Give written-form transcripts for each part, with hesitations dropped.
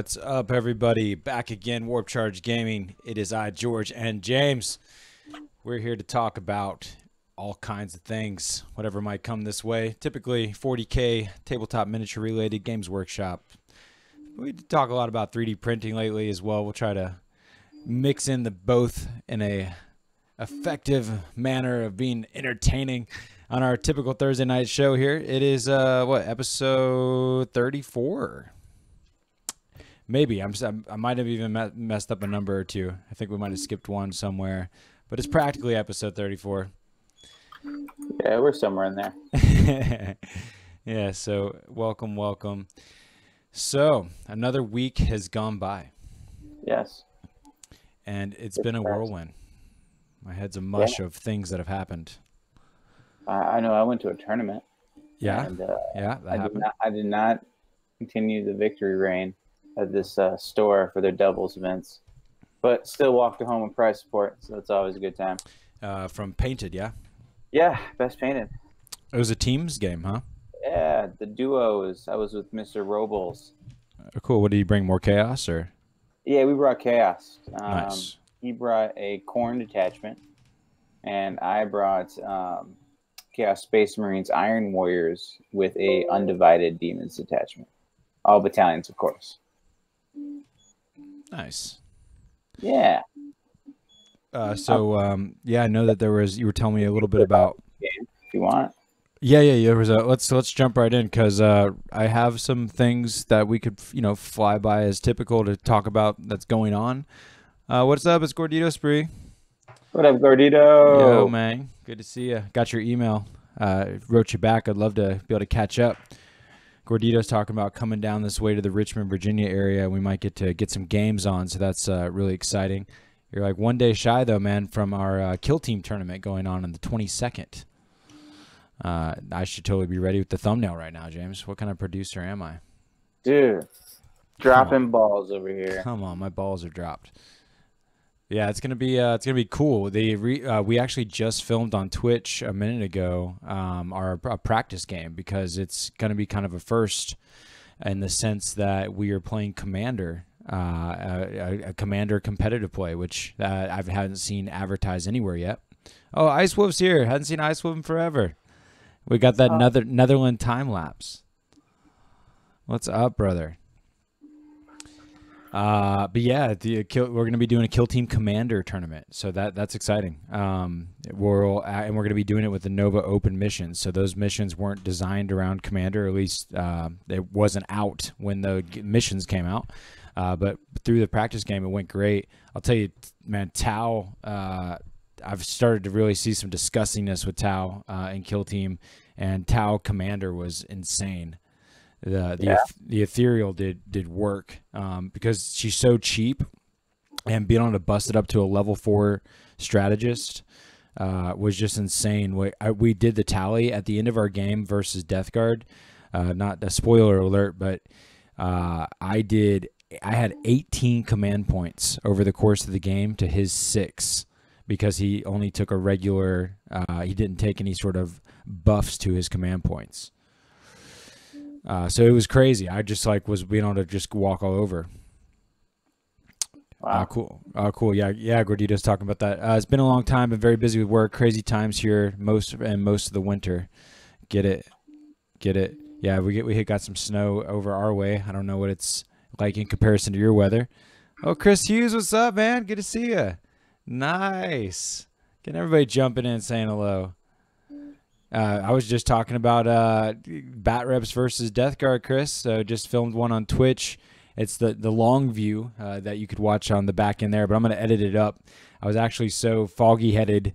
What's up, everybody? Back again, Warp Charge Gaming. It is I, George, and James. We're here to talk about all kinds of things, whatever might come this way. Typically, 40k, tabletop miniature related games workshop. We talk a lot about 3D printing lately as well. We'll try to mix in the both in a effective manner of being entertaining on our typical Thursday night show here. It is, episode 34? Maybe. I might have even messed up a number or two. I think we might have skipped one somewhere. But it's practically episode 34. Yeah, we're somewhere in there. Yeah, so welcome. So, another week has gone by. Yes. And it's been a whirlwind. My head's a mush of things that have happened. I know I went to a tournament. Yeah? And, Yeah, that happened. I did not continue the victory reign at this store for their doubles events, but still walked home with prize support, so it's always a good time. From Painted, yeah? Yeah, best painted. It was a teams game, huh? Yeah, the duos. I was with Mr. Robles. Cool. What did you bring? More chaos, or? Yeah, we brought chaos. Nice. He brought a corn detachment, and I brought Chaos Space Marines Iron Warriors with a undivided Demons detachment. All battalions, of course. Nice. Yeah. Yeah, I know that you were telling me a little bit about. If you want. Yeah. There was let's jump right in because I have some things that we could fly by as typical to talk about that's going on. What's up? It's Gordito Spree. What up, Gordito? Yo, man. Good to see you. Got your email. Wrote you back. I'd love to be able to catch up. Gordito's talking about coming down this way to the Richmond, Virginia area. We might get some games on, so that's really exciting. You're like one day shy, though, man, from our Kill Team tournament going on the 22nd. I should totally be ready with the thumbnail right now, James. What kind of producer am I? Dude, dropping balls over here. Come on, my balls are dropped. Yeah, it's gonna be cool. We actually just filmed on Twitch a minute ago our practice game because it's gonna be kind of a first in the sense that we are playing Commander, a Commander competitive play, which I haven't seen advertised anywhere yet. Oh, Ice Wolf's here. Hadn't seen Ice Wolf in forever. We got that Netherland time lapse. What's up, brother? But yeah, we're going to be doing a Kill Team Commander tournament, so that's exciting. We're going to be doing it with the Nova Open missions. So those missions weren't designed around Commander, or at least it wasn't out when the missions came out. But through the practice game, it went great. I'll tell you, man, Tau. I've started to really see some disgustingness with Tau in Kill Team, and Tau Commander was insane. The ethereal did work because she's so cheap, and being able to bust it up to a level 4 strategist was just insane. We did the tally at the end of our game versus Death Guard. Not a spoiler alert, but I had 18 command points over the course of the game to his 6 because he only took a regular. He didn't take any sort of buffs to his command points. So it was crazy. I just was being able to just walk all over. Wow. Cool. Yeah. Gordito's talking about that. It's been a long time. Been very busy with work. Crazy times here. Most of the winter. Get it. Yeah. We got some snow over our way. I don't know what it's like in comparison to your weather. Oh, Chris Hughes, what's up, man? Good to see you. Nice. Getting everybody jumping in, saying hello. I was just talking about Bat Reps versus Death Guard, Chris. So just filmed one on Twitch. It's the long view that you could watch on the back end there, but I'm going to edit it up. I was actually so foggy-headed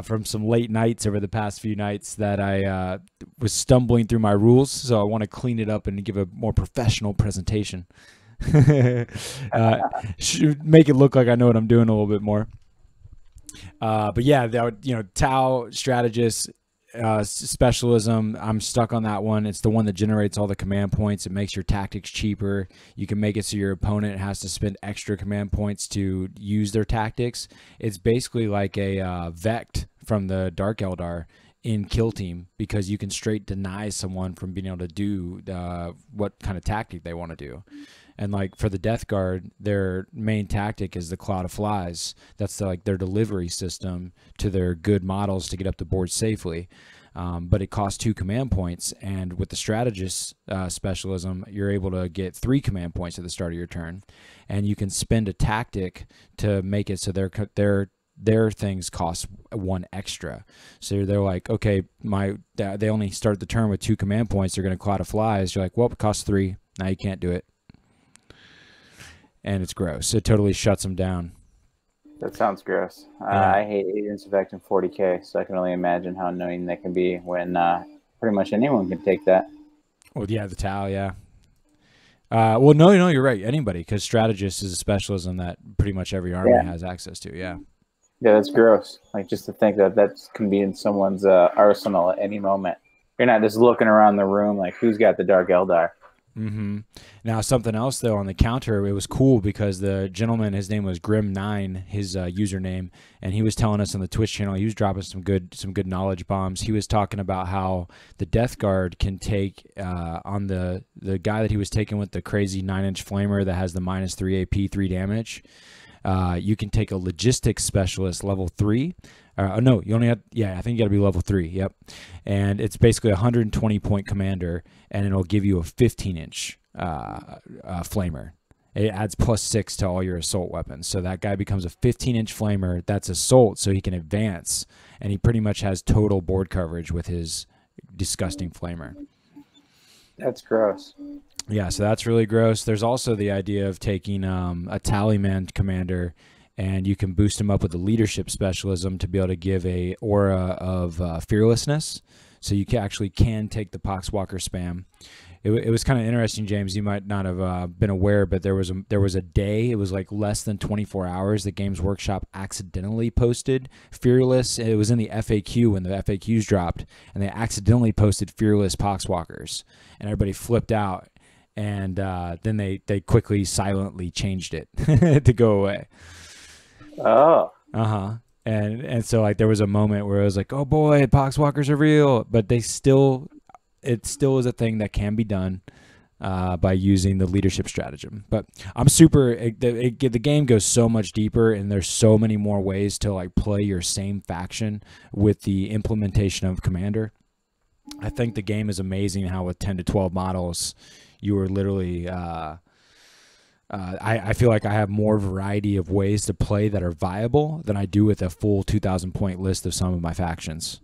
from some late nights over the past few nights that I was stumbling through my rules, so I want to clean it up and give a more professional presentation. Should make it look like I know what I'm doing a little bit more. But yeah, Tau strategist. Specialism, I'm stuck on that one. It's the one that generates all the command points. It makes your tactics cheaper. You can make it so your opponent has to spend extra command points to use their tactics. It's basically like a Vect from the Dark Eldar in Kill Team, because you can straight deny someone from being able to do what kind of tactic they want to do. And like for the Death Guard, their main tactic is the Cloud of Flies. That's like their delivery system to their good models to get up the board safely. But it costs 2 command points, and with the strategist specialism, you're able to get 3 command points at the start of your turn, and you can spend a tactic to make it so their things cost 1 extra. So they're like, okay, they only start the turn with 2 command points. They're going to Cloud of Flies. You're like, well, it costs 3. Now you can't do it, and it's gross. It totally shuts them down. That sounds gross. Yeah. I hate agents effect in 40k, so I can only imagine how annoying that can be when pretty much anyone can take that. Well, yeah, the Tau, yeah. Well, no, you're right. Anybody, because strategist is a specialism that pretty much every army has access to. Yeah. Yeah, that's gross. Like, just to think that can be in someone's arsenal at any moment. You're not just looking around the room like, who's got the Dark Eldar? Mm-hmm. Now, something else, though, on the counter, it was cool because the gentleman, his name was Grim9, his username, and he was telling us on the Twitch channel, he was dropping some good knowledge bombs. He was talking about how the Death Guard can take, on the guy that he was taking with the crazy 9-inch flamer that has the -3 AP, 3 damage, you can take a logistics specialist level 3. No, you only have, I think you got to be level 3. Yep. And it's basically a 120-point commander, and it'll give you a 15-inch flamer. It adds +6 to all your assault weapons. So that guy becomes a 15-inch flamer. That's assault, so he can advance, and he pretty much has total board coverage with his disgusting flamer. That's gross. Yeah, so that's really gross. There's also the idea of taking a Tallyman commander, and you can boost him up with a leadership specialism to be able to give a aura of fearlessness. So you actually can take the Poxwalker spam. It was kind of interesting, James. You might not have been aware, but there was a day. It was like less than 24 hours. The Games Workshop accidentally posted Fearless. It was in the FAQ when the FAQs dropped, and they accidentally posted Fearless Poxwalkers, and everybody flipped out. And then they quickly silently changed it to go away. Oh. And so like there was a moment where I was like, oh boy, Poxwalkers are real, but it still is a thing that can be done by using the leadership stratagem. But I'm super. The game goes so much deeper, and there's so many more ways to like play your same faction with the implementation of Commander. I think the game is amazing how with 10 to 12 models, you are literally. I feel like I have more variety of ways to play that are viable than I do with a full 2,000 point list of some of my factions.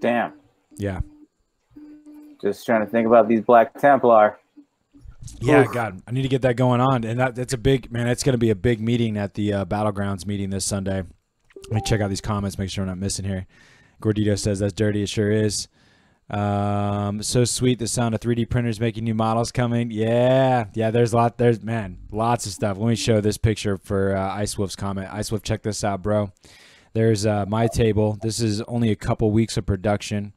Damn. Yeah. Just trying to think about these Black Templar. Yeah, Oof. God, I need to get that going on. And that's a big, man, it's going to be a big meeting at the Battlegrounds meeting this Sunday. Let me check out these comments, make sure I'm not missing here. Gordito says, that's dirty. It sure is. So sweet, the sound of 3D printers making new models coming. Yeah, there's lots of stuff. Let me show this picture for Ice Wolf's comment. Ice Wolf, check this out, bro. There's my table. This is only a couple weeks of production,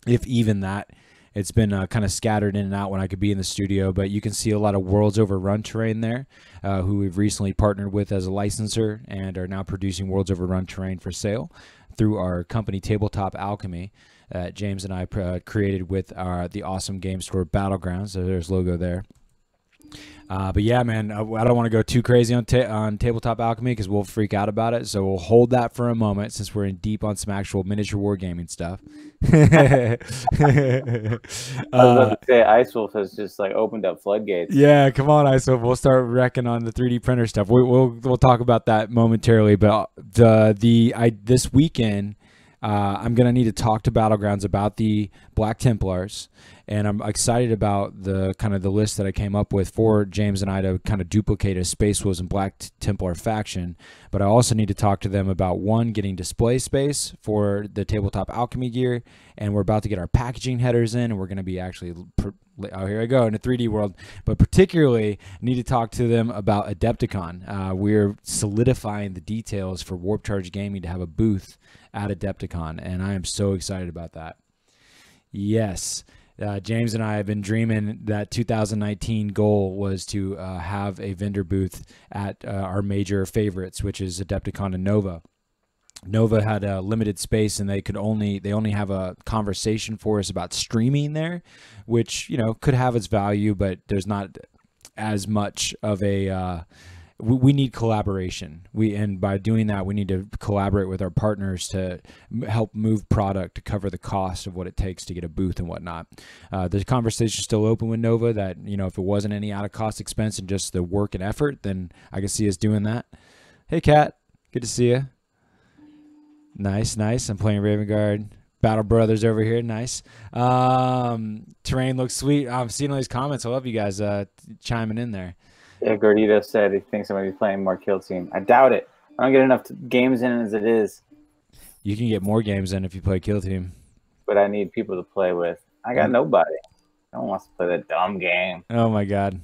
if even that. It's been kind of scattered in and out when I could be in the studio, but you can see a lot of Worlds Overrun terrain there, who we've recently partnered with as a licensor and are now producing Worlds Overrun terrain for sale through our company Tabletop Alchemy. James and I created with the awesome game store Battlegrounds. So there's logo there. But yeah, man, I don't want to go too crazy on Tabletop Alchemy because we'll freak out about it. So we'll hold that for a moment since we're in deep on some actual miniature wargaming stuff. I was about to say, Ice Wolf has just like opened up floodgates. Yeah, come on, Ice Wolf. We'll start wrecking on the 3D printer stuff. We'll talk about that momentarily. But this weekend, I'm going to need to talk to Battlegrounds about the Black Templars, and I'm excited about the kind of the list that I came up with for James and I to kind of duplicate a Space Wolves and Black Templar faction. But I also need to talk to them about, one, getting display space for the Tabletop Alchemy gear, and we're about to get our packaging headers in, and we're going to be actually, oh, here I go, in a 3D world. But particularly, need to talk to them about Adepticon. We're solidifying the details for Warp Charge Gaming to have a booth at Adepticon, and I am so excited about that. Yes, James and I have been dreaming. That 2019 goal was to have a vendor booth at our major favorites, which is Adepticon and Nova. Nova had a limited space, and they only have a conversation for us about streaming there, which, you know, could have its value, but there's not as much of a we need collaboration. And by doing that, we need to collaborate with our partners to help move product to cover the cost of what it takes to get a booth and whatnot. The conversation's still open with Nova that, if it wasn't any out of cost expense and just the work and effort, then I could see us doing that. Hey, Kat, good to see you. Nice. I'm playing Raven Guard. Battle Brothers over here. Nice. Terrain looks sweet. I'm seeing all these comments. I love you guys chiming in there. Yeah, Gordito said he thinks I'm going to be playing more Kill Team. I doubt it. I don't get enough games in as it is. You can get more games in if you play Kill Team. But I need people to play with. I got nobody. No one wants to play that dumb game. Oh, my God.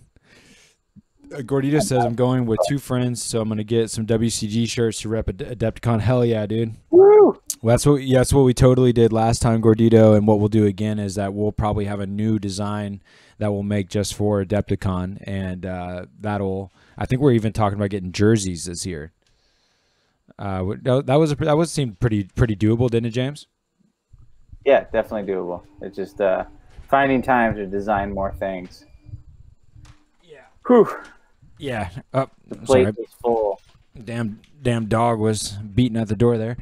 Gordito says, I'm going with 2 friends, so I'm going to get some WCG shirts to rep Adepticon. Hell yeah, dude. Woo! Well, that's what we totally did last time, Gordito, and what we'll do again is that we'll probably have a new design that we'll make just for Adepticon, and I think we're even talking about getting jerseys this year. That seemed pretty doable, didn't it, James? Yeah, definitely doable. It's just finding time to design more things. Yeah. Whew. Yeah. The plate is full. Damn dog was beating at the door there.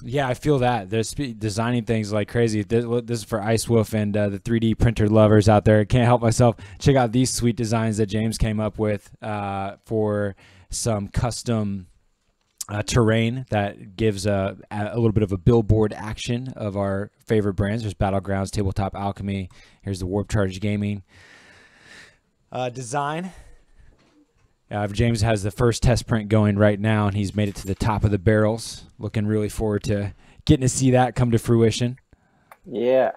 Yeah, I feel that. There's designing things like crazy. This is for Ice Wolf and the 3D printer lovers out there. Can't help myself. Check out these sweet designs that James came up with for some custom terrain that gives a little bit of a billboard action of our favorite brands. There's Battlegrounds, Tabletop Alchemy. Here's the Warp Charge Gaming design. James has the first test print going right now, and he's made it to the top of the barrels. Looking really forward to getting to see that come to fruition. Yeah.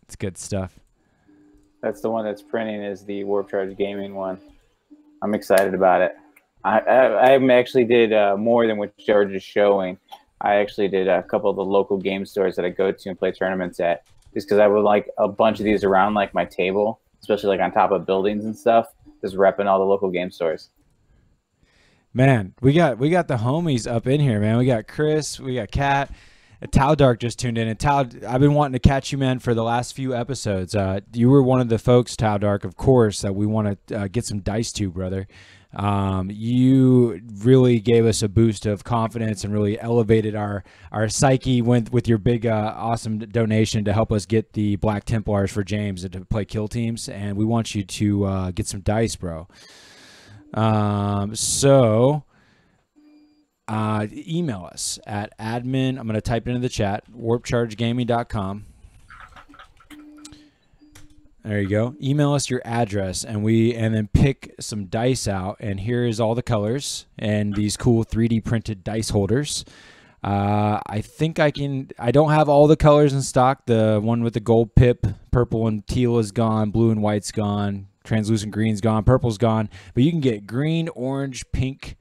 It's good stuff. That's the one that's printing is the Warp Charge Gaming one. I'm excited about it. I actually did more than what George is showing. I actually did a couple of the local game stores that I go to and play tournaments at, just because I would like a bunch of these around like my table, especially like on top of buildings and stuff. Just repping all the local game stores. Man, we got the homies up in here, man. We got Chris, we got Kat. Tau Dark just tuned in. And Tau, I've been wanting to catch you, man, for the last few episodes. You were one of the folks, Tau Dark, of course, that we want to get some dice to, brother. You really gave us a boost of confidence and really elevated our psyche with your big, awesome donation to help us get the Black Templars for James and to play kill teams. And we want you to get some dice, bro. Email us at admin. I'm going to type it into the chat, warpchargegaming.com. There you go. Email us your address, and then pick some dice out. And here is all the colors and these cool 3D printed dice holders. I think I don't have all the colors in stock. The one with the gold pip, purple and teal is gone. Blue and white's gone. Translucent green's gone. Purple's gone. But you can get green, orange, pink,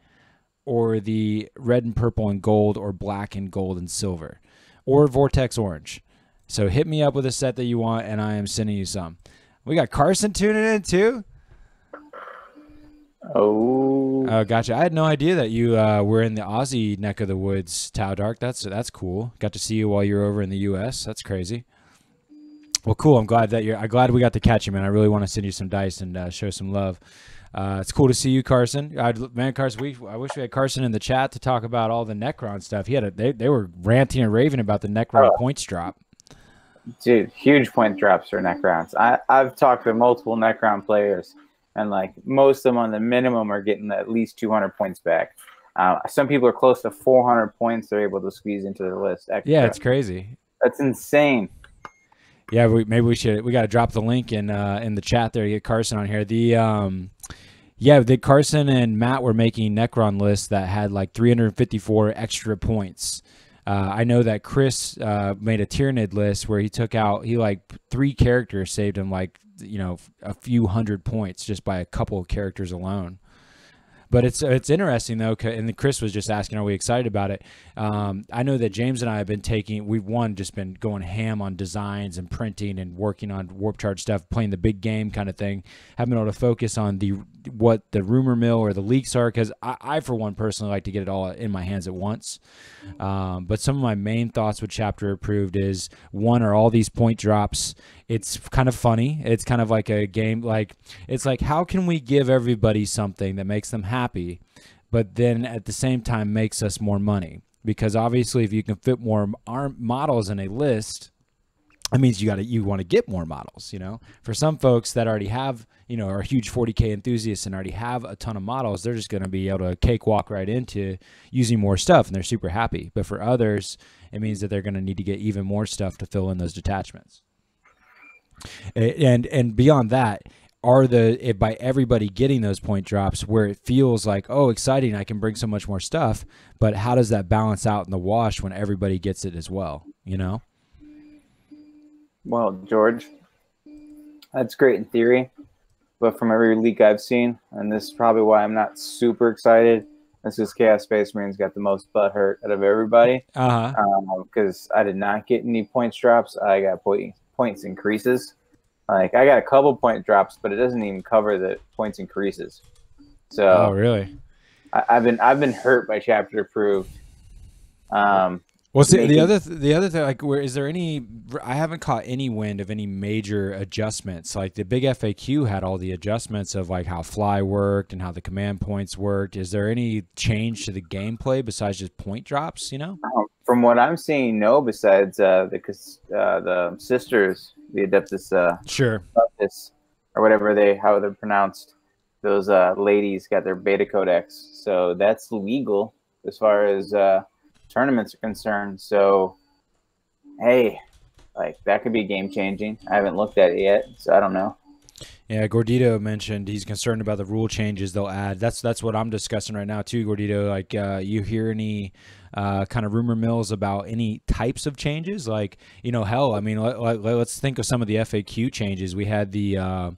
or the red and purple and gold, or black and gold and silver, or vortex orange. So hit me up with a set that you want, and I am sending you some. We got Carson tuning in too. Oh, gotcha. I had no idea that you were in the Aussie neck of the woods, Tau Dark. That's cool. Got to see you while you're over in the U.S. That's crazy. Well, cool. I'm glad we got to catch you, man. I really want to send you some dice and show some love. It's cool to see you, Carson. Man, Carson, I wish we had Carson in the chat to talk about all the Necron stuff. They were ranting and raving about the Necron points drop. Dude, huge point drops for Necrons. I've talked to multiple Necron players, and like most of them on the minimum are getting at least 200 points back. Some people are close to 400 points they're able to squeeze into their list. Extra. Yeah, it's crazy. That's insane. Yeah, we got to drop the link in the chat there to get Carson on here. The Carson and Matt were making Necron lists that had like 354 extra points. I know that Chris made a Tyranid list where he like 3 characters saved him like, a few hundred points just by a couple of characters alone. But it's interesting though, and Chris was just asking, are we excited about it? I know that James and I have been just been going ham on designs and printing and working on Warp Charge stuff, playing the big game kind of thing. Haven't been able to focus on what the rumor mill or the leaks are, because I for one personally like to get it all in my hands at once. But some of my main thoughts with Chapter Approved is, one, are all these point drops It's kind of funny. It's kind of like a game. Like it's like, how can we give everybody something that makes them happy, but then at the same time makes us more money? Because obviously, if you can fit more models in a list, that means you want to get more models. For some folks that already have, are huge 40k enthusiasts and already have a ton of models, they're just going to be able to cakewalk right into using more stuff, and they're super happy. But for others, it means that they're going to need to get even more stuff to fill in those detachments. And beyond that, by everybody getting those point drops where it feels like, oh, exciting, I can bring so much more stuff, but how does that balance out in the wash when everybody gets it as well? Well, George, that's great in theory, but from every leak I've seen, and this is probably why I'm not super excited, this is Chaos Space Marines got the most butt hurt out of everybody. Because I did not get any points drops. I got points increases. Like, I got a couple point drops, but it doesn't even cover the points increases. So, oh, really? I've been hurt by chapter approved. Well, see, the other thing, like, is there any? I haven't caught any wind of any major adjustments. Like the big FAQ had all the adjustments of like how fly worked and how the command points worked. Is there any change to the gameplay besides just point drops? From what I'm seeing, no. Besides the sisters, the Adeptus, sure, or whatever how they're pronounced. Those ladies got their beta codex, so that's legal as far as tournaments are concerned. So, hey, like that could be game changing. I haven't looked at it yet, so I don't know. Yeah, Gordito mentioned he's concerned about the rule changes they'll add. That's what I'm discussing right now too, Gordito. Like, you hear any kind of rumor mills about any types of changes? Like, hell, I mean, let's think of some of the FAQ changes. We had the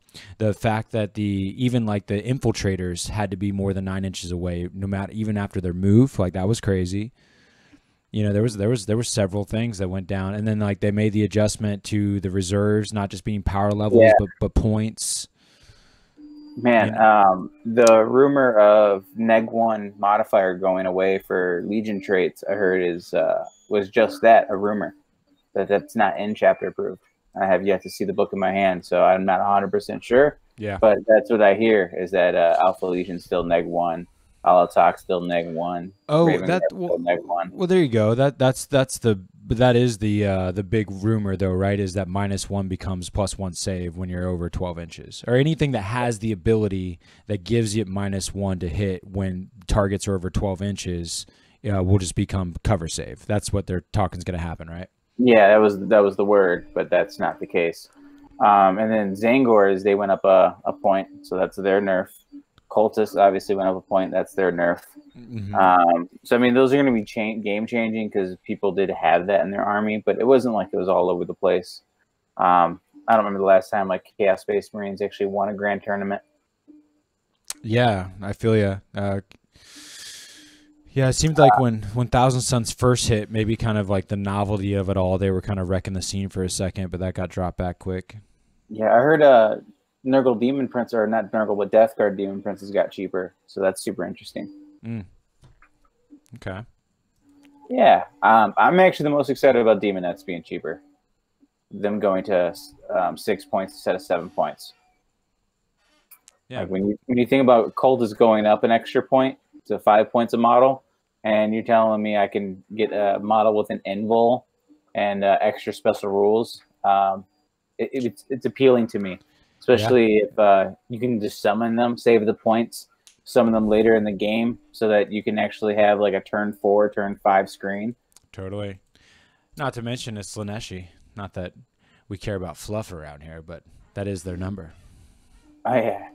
fact that even like the infiltrators had to be more than 9 inches away, no matter even after their move. Like that was crazy. There were several things that went down, and then like they made the adjustment to the reserves not just being power levels, but points. Man, the rumor of Neg 1 modifier going away for Legion traits, I heard was just that, a rumor. That's not in chapter approved. I have yet to see the book in my hand, so I'm not 100% sure. Yeah, but that's what I hear is that Alpha Legion still Neg 1. Alatok still Neg 1. Oh, still Neg 1. Well, there you go. That is the big rumor though, right? Is that -1 becomes +1 save when you're over 12 inches, or anything that has the ability that gives you -1 to hit when targets are over 12 inches, will just become cover save. That's what they're talking is going to happen, right? Yeah, that was the word, but that's not the case. And then Zangors, they went up a point, so that's their nerf. Cultists obviously went up a point. That's their nerf. Mm-hmm. So, I mean, those are going to be game-changing because people did have that in their army, but it wasn't like it was all over the place. I don't remember the last time like Chaos Space Marines actually won a grand tournament. Yeah, I feel you. Yeah, it seemed like when Thousand Suns first hit, maybe kind of like the novelty of it all, they were kind of wrecking the scene for a second, but that got dropped back quick. Yeah, I heard Nurgle Demon Prince, or not Nurgle, but Death Guard Demon Princes got cheaper, so that's super interesting. Okay. Yeah, I'm actually the most excited about Demonettes being cheaper. Them going to 6 points instead of 7 points. Yeah. Like when you think about Cultists going up an extra point to 5 points a model, and you're telling me I can get a model with an invul and extra special rules, it's appealing to me. Especially if you can just summon them, save the points, summon them later in the game so that you can actually have like a turn 4, turn 5 screen. Totally. Not to mention it's Slaneshi. Not that we care about fluff around here, but that is their number. Oh, yeah.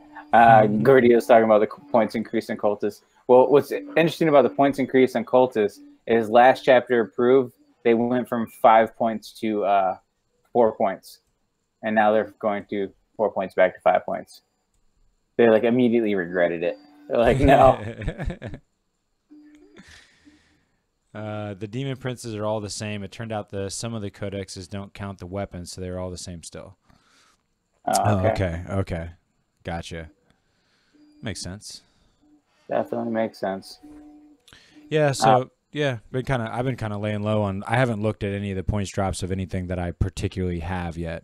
Gordio's talking about the points increase in Cultists. Well, what's interesting about the points increase in Cultists is last chapter approved, they went from 5 points to 4 points. And now they're going to 4 points back to 5 points. They like immediately regretted it. They're like, no. The Demon Princes are all the same. It turned out some of the codexes don't count the weapons, so they're all the same still. Okay. Gotcha. Makes sense. Definitely makes sense. Yeah, so I've been kind of laying low on. I haven't looked at any of the points drops of anything that I particularly have yet.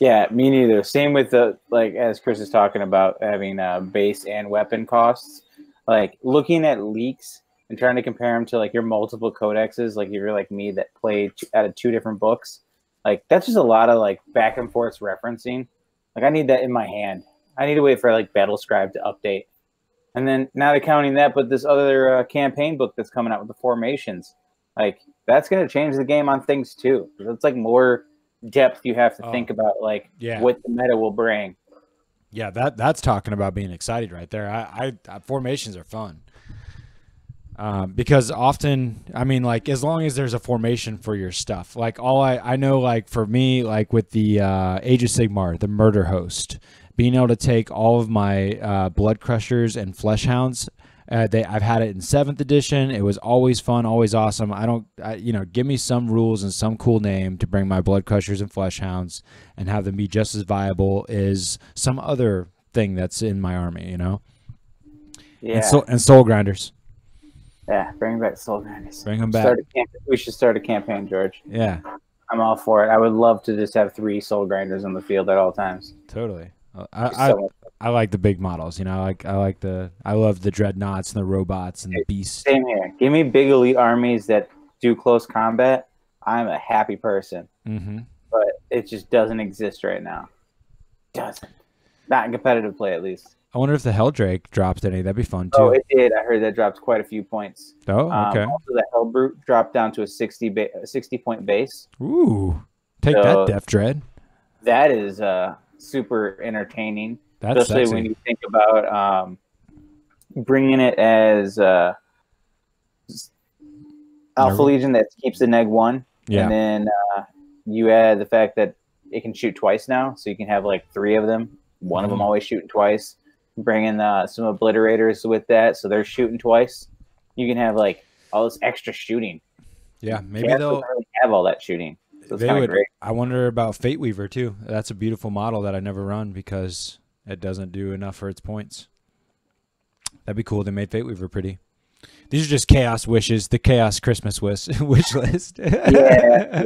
Yeah, me neither. Same with the, like, as Chris is talking about having base and weapon costs. Like looking at leaks and trying to compare them to like your multiple codexes. Like if you're like me that play out of 2 different books, like that's just a lot of like back and forth referencing. Like I need that in my hand. I need to wait for like Battle Scribe to update. And then not accounting that, but this other campaign book that's coming out with the formations, like that's going to change the game on things too. It's like more depth you have to think about, like yeah. what the meta will bring. Yeah, that's talking about being excited right there. I formations are fun. Because often, I mean, like as long as there's a formation for your stuff, like I know, like for me, like with the Age of Sigmar, the Murder Host, being able to take all of my Blood Crushers and Flesh Hounds. I've had it in 7th edition. It was always fun, always awesome. Give me some rules and some cool name to bring my Blood Crushers and Flesh Hounds and have them be just as viable as some other thing that's in my army, you know? Yeah. And Soul Grinders. Yeah, bring back Soul Grinders. Bring them back. We should start a campaign, George. Yeah. I'm all for it. I would love to just have 3 Soul Grinders on the field at all times. Totally. I like the big models, you know. I love the dreadnoughts and the robots and the beasts. Same here. Give me big elite armies that do close combat. I'm a happy person. Mm-hmm. But it just doesn't exist right now. Doesn't. Not in competitive play, at least. I wonder if the Helldrake dropped any. That'd be fun too. Oh, it did. I heard that dropped quite a few points. Oh, okay. Also, the Hellbrute dropped down to a 60 point base. Ooh, take that, Def Dread. That is super entertaining. That's especially sexy. when you think about bringing it as Alpha Legion that keeps the neg 1. Yeah. And then you add the fact that it can shoot twice now, so you can have like 3 of them. One of them always shooting twice. Bring in some obliterators with that, so they're shooting twice. You can have like all this extra shooting. Yeah, maybe they'll really have all that shooting. So they would. Great. I wonder about Fate Weaver too. That's a beautiful model that I never run because it doesn't do enough for its points. That'd be cool. They made Fate Weaver pretty. These are just chaos wishes. The chaos Christmas wish list. Yeah.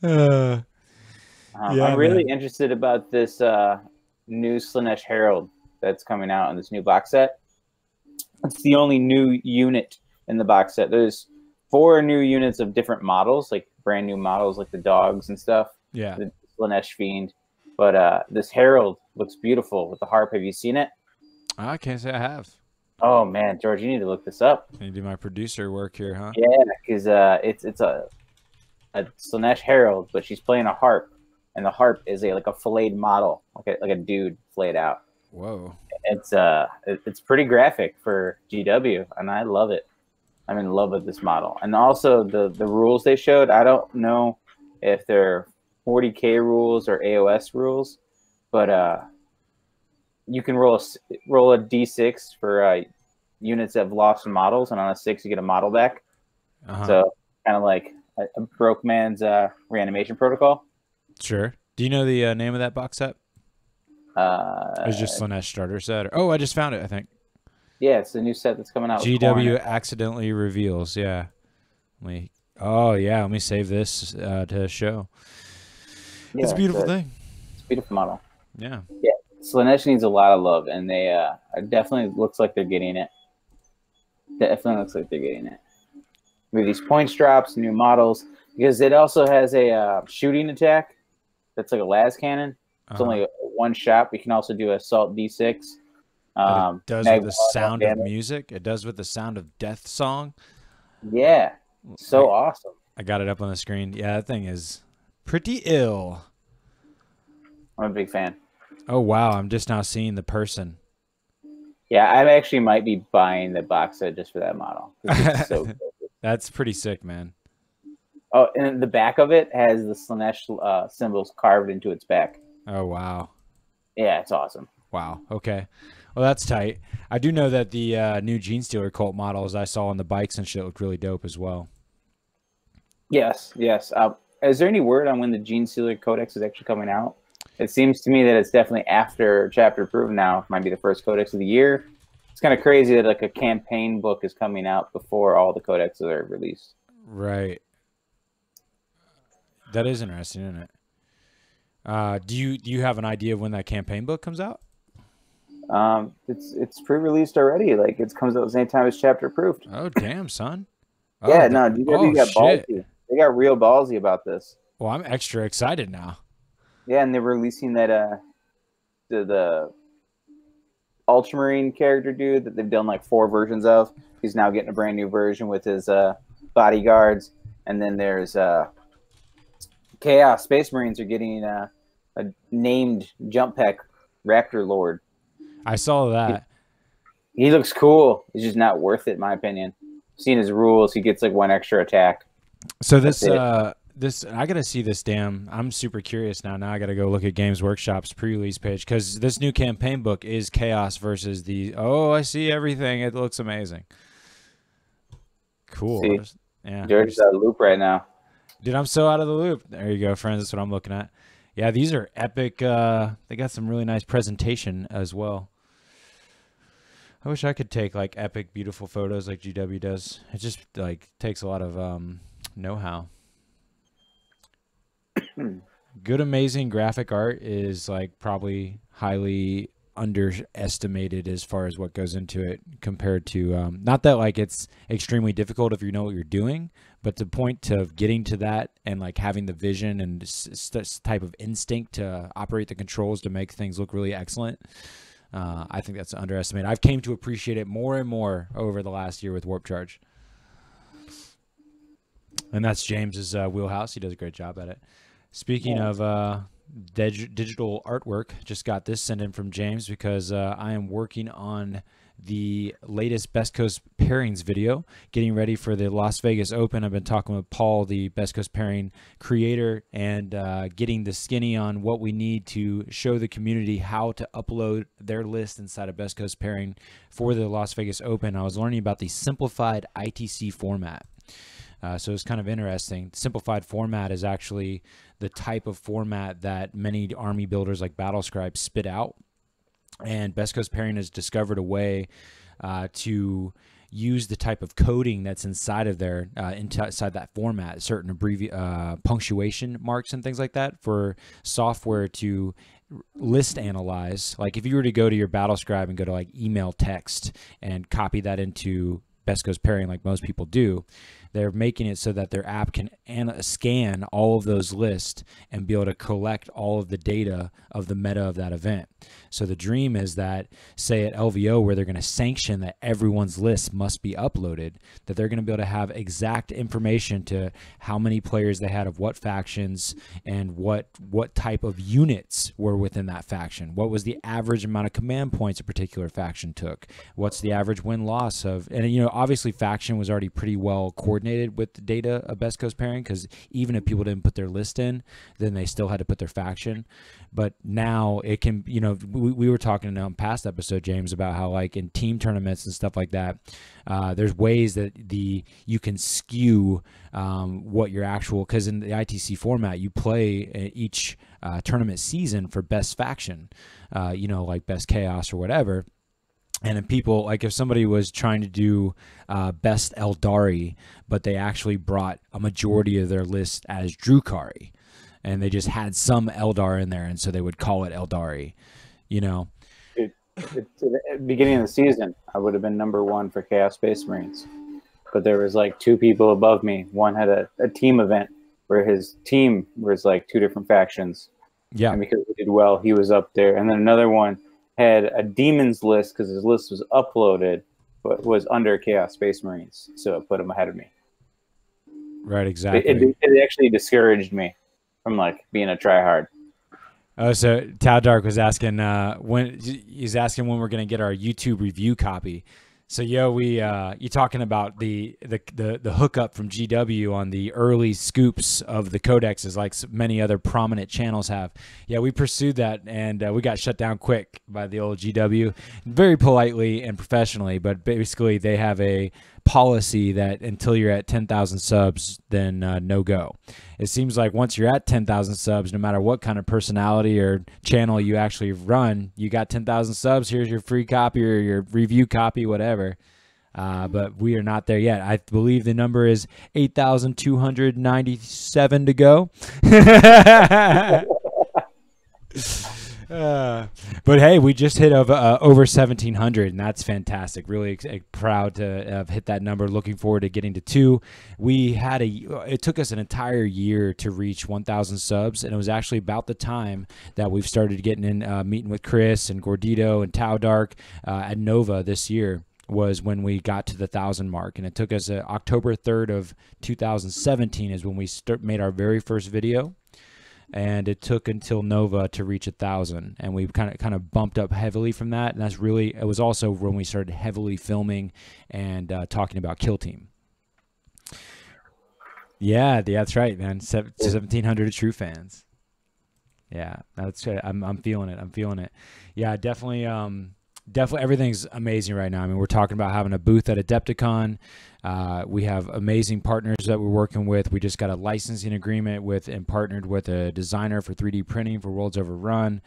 Yeah, I'm really interested about this new Slanesh Herald that's coming out in this new box set. It's the only new unit in the box set. There's 4 new units of different models, like brand new models, like the dogs and stuff. Yeah. The Slanesh Fiend. But this Herald looks beautiful with the harp. Have you seen it? I can't say I have. Oh man, George, you need to look this up. Can you do my producer work here, huh? Yeah, because it's a Slanesh Herald, but she's playing a harp. And the harp is like a filleted model, like a dude flayed out. Whoa! It's pretty graphic for GW, and I love it. I'm in love with this model, and also the rules they showed. I don't know if they're 40k rules or AOS rules, but you can roll a d6 for units that have lost models, and on a 6 you get a model back. So kind of like a broke man's reanimation protocol. Sure. Do you know the name of that box set? It's just Slanesh starter set. Oh, I just found it, I think. Yeah, it's the new set that's coming out. GW accidentally reveals. Yeah. Let me save this to show. Yeah, it's a beautiful thing. It's a beautiful model. Yeah. Yeah. Slanesh needs a lot of love, and they definitely looks like they're getting it. Definitely looks like they're getting it. With these points drops, new models, because it also has a shooting attack. That's like a las cannon. It's only 1 shot. We can also do assault d6. It does with the sound of music. It does with the sound of death song. Yeah, so awesome. I got it up on the screen. Yeah, that thing is pretty ill. I'm a big fan. Oh wow, I'm just now seeing the person. Yeah, I actually might be buying the box set just for that model. It's so cool. That's pretty sick, man. Oh, and the back of it has the Slanesh symbols carved into its back. Oh, wow. Yeah, it's awesome. Wow. Okay. Well, that's tight. I do know that the new Gene Stealer cult models I saw on the bikes and shit looked really dope as well. Yes. Is there any word on when the Gene Stealer Codex is actually coming out? It seems to me that it's definitely after Chapter Approved now. Might be the first codex of the year. It's kind of crazy that like a campaign book is coming out before all the codexes are released. Right. That is interesting, isn't it? Do you have an idea of when that campaign book comes out? It's pre-released already. Like it comes out the same time as chapter approved. Oh damn, son. Yeah, Oh no, GW oh got shit. ballsy. They got real ballsy about this. Well, I'm extra excited now. Yeah, and they're releasing that the Ultramarine character dude that they've done like 4 versions of. He's now getting a brand new version with his bodyguards, and then there's Chaos Space Marines are getting a named jump pack Raptor Lord. I saw that. He looks cool. He's just not worth it, in my opinion. Seeing his rules, he gets like 1 extra attack. So this I gotta see this damn. I'm super curious now. Now I gotta go look at Games Workshop's pre-release page because this new campaign book is Chaos versus the. Oh, I see everything. It looks amazing. Cool. See, yeah. George's out of the loop right now. Dude, I'm so out of the loop. There you go, friends. That's what I'm looking at. Yeah, these are epic. They got some really nice presentation as well. I wish I could take like epic, beautiful photos like GW does. It just like takes a lot of know-how. Good, amazing graphic art is like probably highly underestimated as far as what goes into it compared to not that like it's extremely difficult if you know what you're doing, but the point of getting to that and like having the vision and this type of instinct to operate the controls to make things look really excellent. I think that's underestimated. I've came to appreciate it more and more over the last year with Warp Charge. And that's James's wheelhouse. He does a great job at it. Speaking of digital artwork, just got this sent in from James because I am working on the latest Best Coast pairings video, getting ready for the Las Vegas Open. I've been talking with Paul, the Best Coast pairing creator, and getting the skinny on what we need to show the community how to upload their list inside of Best Coast pairing for the Las Vegas Open. I was learning about the simplified ITC format. So it's kind of interesting. Simplified format is actually the type of format that many army builders like Battlescribe spit out. And Best Coast Pairing has discovered a way to use the type of coding that's inside of there, inside that format, certain punctuation marks and things like that for software to list analyze. Like if you were to go to your Battlescribe and go to like email text and copy that into Best Coast Pairing like most people do, they're making it so that their app can scan all of those lists and be able to collect all of the data of the meta of that event. So the dream is that, say at LVO, where they're going to sanction that everyone's list must be uploaded, that they're going to be able to have exact information to how many players they had of what factions and what type of units were within that faction. What was the average amount of command points a particular faction took? What's the average win-loss of? And, you know, obviously faction was already pretty well coordinated with the data of Best Coast Pairing, because even if people didn't put their list in, then they still had to put their faction. But now it can, you know, we were talking in a past episode, James, about how like in team tournaments and stuff like that, there's ways that you can skew what your actual, because in the ITC format, you play each tournament season for best faction, you know, like best chaos or whatever. And if people, like if somebody was trying to do best Eldari, but they actually brought a majority of their list as Drukari, and they just had some Eldar in there, and so they would call it Eldari, you know. At the beginning of the season, I would have been #1 for Chaos Space Marines. But there was like 2 people above me. One had a team event where his team was like 2 different factions. Yeah. And because he did well, he was up there. And then another one had a demons list because his list was uploaded, but was under Chaos Space Marines. So it put him ahead of me. Right, exactly. It actually discouraged me from like being a tryhard. Oh, so Tau Dark was asking when we're gonna get our YouTube review copy. So yo, you talking about the hookup from GW on the early scoops of the codexes, like many other prominent channels have. Yeah, we pursued that, and we got shut down quick by the old GW, very politely and professionally. But basically, they have a policy that until you're at 10,000 subs, then no go. It seems like once you're at 10,000 subs, no matter what kind of personality or channel you actually run, you got 10,000 subs, here's your free copy or your review copy, whatever. But we are not there yet. I believe the number is 8,297 to go. But hey, we just hit over 1,700, and that's fantastic. Really proud to have hit that number. Looking forward to getting to 2. It took us an entire year to reach 1,000 subs, and it was actually about the time that we've started getting in, meeting with Chris and Gordito and Tau Dark at Nova this year. Was when we got to the 1,000 mark, and it took us October 3rd of 2017 is when we made our very first video. And it took until Nova to reach 1,000, and we've kind of bumped up heavily from that. And it was also when we started heavily filming and talking about Kill Team. Yeah, that's right, man. 1,700 true fans. Yeah, that's right. I'm feeling it. I'm feeling it. Yeah, definitely. Definitely, everything's amazing right now. I mean, we're talking about having a booth at Adepticon. We have amazing partners that we're working with. We just got a licensing agreement with and partnered with a designer for 3D printing for Worlds Overrun.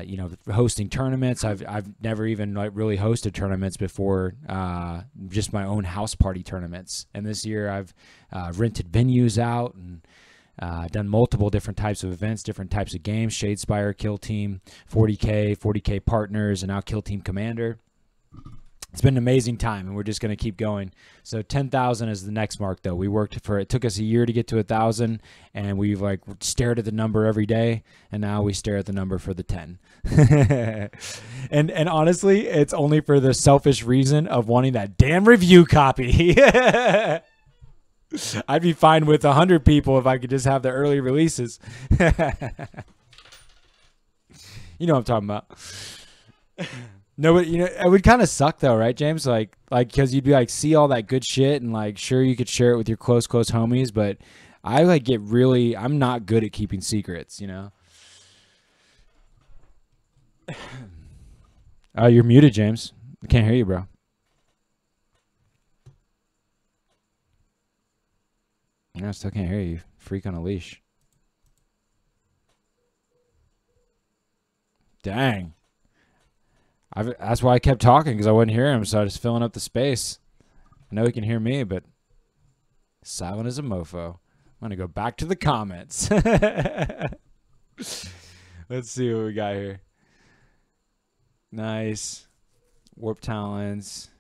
You know, hosting tournaments. I've never even really hosted tournaments before, just my own house party tournaments. And this year I've rented venues out and done multiple different types of events, different types of games, Shadespire, Kill Team, 40k partners, and now Kill Team Commander. It's been an amazing time, and we're just going to keep going. So 10,000 is the next mark, though. We worked for it. Took us a year to get to 1,000, and we've like stared at the number every day, and now we stare at the number for the 10. and honestly, it's only for the selfish reason of wanting that damn review copy. I'd be fine with 100 people if I could just have the early releases. You know what I'm talking about. No, but you know, it would kind of suck though, right, James? Like, because you'd be like, see all that good shit, and like, sure, you could share it with your close homies, but I like I'm not good at keeping secrets, you know? You're muted, James. I can't hear you, bro. No, I still can't hear you. Freak on a leash. Dang. That's why I kept talking, because I wouldn't hear him, so I was filling up the space. I know he can hear me, but silent as a mofo. I'm going to go back to the comments. Let's see what we got here. Nice. Warp Talons.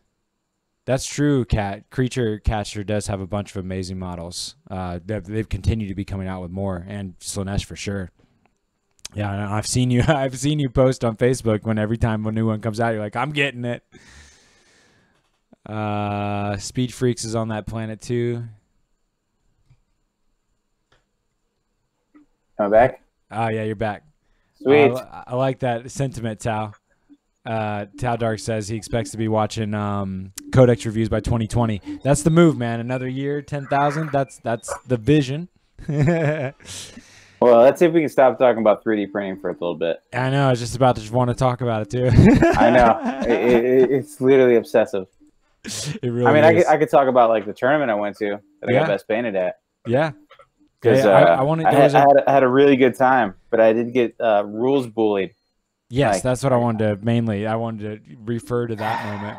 That's true, Creature Catcher does have a bunch of amazing models. They've continued to be coming out with more, and Slanesh for sure. Yeah, I've seen you. I've seen you post on Facebook when every time a new one comes out, you're like, "I'm getting it." Speed Freaks is on that planet too. Come back? Oh yeah, you're back. Sweet. I like that sentiment, Tau. Tau Dark says he expects to be watching Codex reviews by 2020. That's the move, man. Another year, 10,000. That's the vision. Well, let's see if we can stop talking about 3D printing for a little bit. I know. I was just about to want to talk about it too. I know. It's literally obsessive. It really is. I could talk about like the tournament I went to that I got best painted at. Yeah. Because I had a really good time, but I did get rules bullied. Yes, that's what I wanted to I wanted to refer to that moment.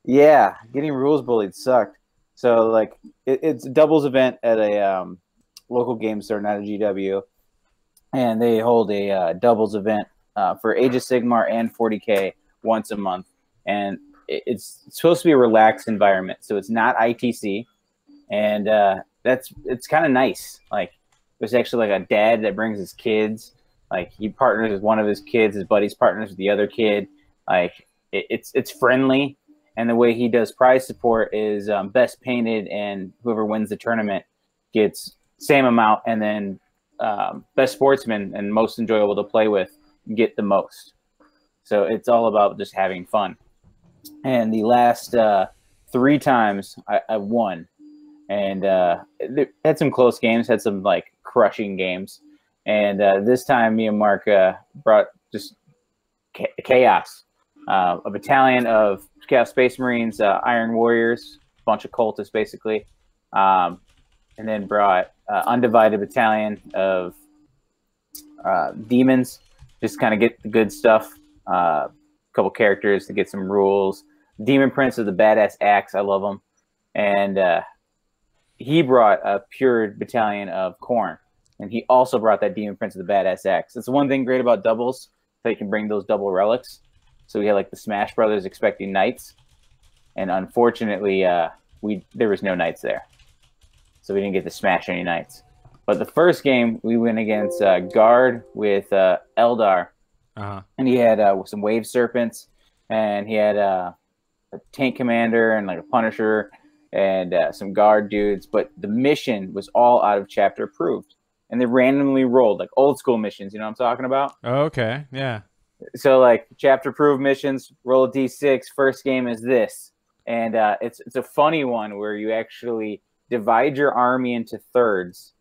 Yeah, getting rules bullied sucked. So like it's a doubles event at a local game store, not a GW, and they hold a doubles event for Age of Sigmar and 40k once a month, and it's supposed to be a relaxed environment, so it's not ITC, and it's kind of nice. Like there's actually like a dad that brings his kids. Like he partners with one of his kids, his buddies partners with the other kid. Like it's friendly, and the way he does prize support is best painted, and whoever wins the tournament gets same amount, and then best sportsman and most enjoyable to play with get the most. So it's all about just having fun. And the last 3 times I won, and had some close games, had some like crushing games. And this time me and Mark brought just chaos. A battalion of Chaos Space Marines, Iron Warriors, a bunch of cultists basically, and then brought undivided battalion of demons, just kind of get the good stuff. A couple characters to get some rules. Demon Prince of the badass axe, I love him. And he brought a pure battalion of Khorne. and he also brought that Demon Prince of the Badass Axe. That's the one thing great about doubles, so you can bring those double relics. So we had like the Smash Brothers expecting knights, and unfortunately, there was no knights there, so we didn't get to smash any knights. But the first game we went against Guard with Eldar, and he had some Wave Serpents, and he had a Tank Commander and like a Punisher and some Guard dudes. But the mission was all out of chapter approved, and they randomly rolled like old school missions. You know what I'm talking about? Oh, okay, yeah. So like chapter approved missions, roll a d6. First game is this, and it's a funny one where you actually divide your army into thirds,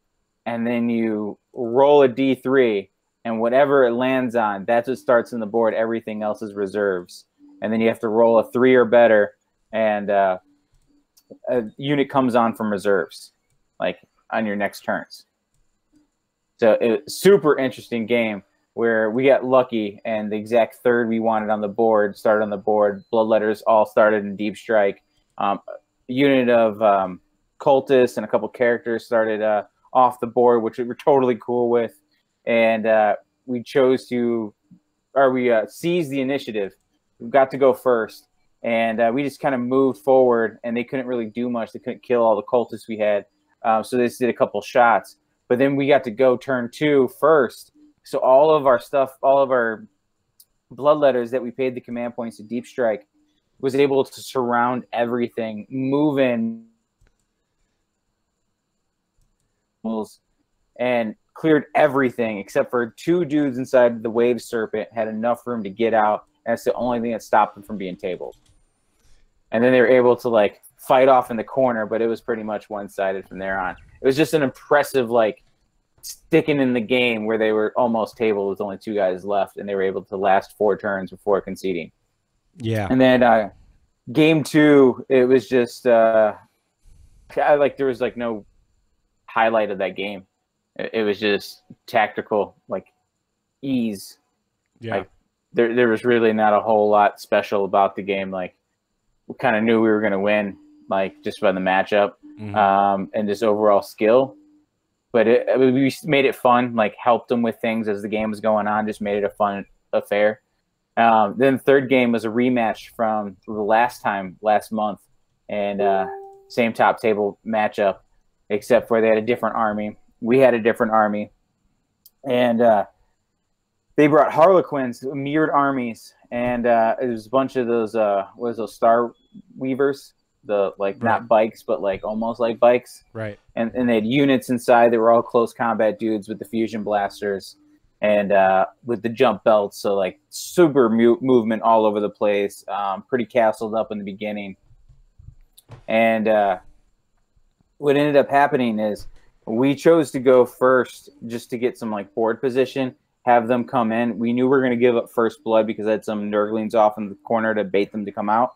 and then you roll a d3, and whatever it lands on, that's what starts on the board. Everything else is reserves, and then you have to roll a 3 or better, and a unit comes on from reserves, like on your next turns. So it's a super interesting game where we got lucky, and the exact third we wanted on the board started on the board. Bloodletters all started in Deep Strike. A unit of cultists and a couple characters started off the board, which we were totally cool with. And we chose to, or we seized the initiative. We got to go first, and we just kind of moved forward, and they couldn't really do much. They couldn't kill all the cultists we had, so they just did a couple shots. But then we got to go turn 2 first. So all of our stuff, all of our bloodletters that we paid the command points to Deep Strike was able to surround everything, move in, and cleared everything except for 2 dudes inside the Wave Serpent had enough room to get out. And that's the only thing that stopped them from being tabled. And then they were able to like fight off in the corner, but it was pretty much one-sided from there on. It was just an impressive like sticking in the game where they were almost tabled with only 2 guys left, and they were able to last 4 turns before conceding. Yeah. And then game 2, it was just there was like no highlight of that game. It was just tactical, like ease. Yeah. Like there was really not a whole lot special about the game. Like we kind of knew we were going to win, like just by the matchup, and just overall skill. But we made it fun, like helped them with things as the game was going on, just made it a fun affair. Then the third game was a rematch from the last month, and same top table matchup, except for they had a different army. We had a different army, and they brought Harlequins, mirrored armies, and it was a bunch of those those Star Weavers, the like not bikes but like almost like bikes, right? And they had units inside. They were all close combat dudes with the fusion blasters and with the jump belts, so like super movement all over the place, pretty castled up in the beginning. And what ended up happening is we chose to go first just to get some like board position, have them come in. We knew we were going to give up first blood because I had some Nurglings off in the corner to bait them to come out.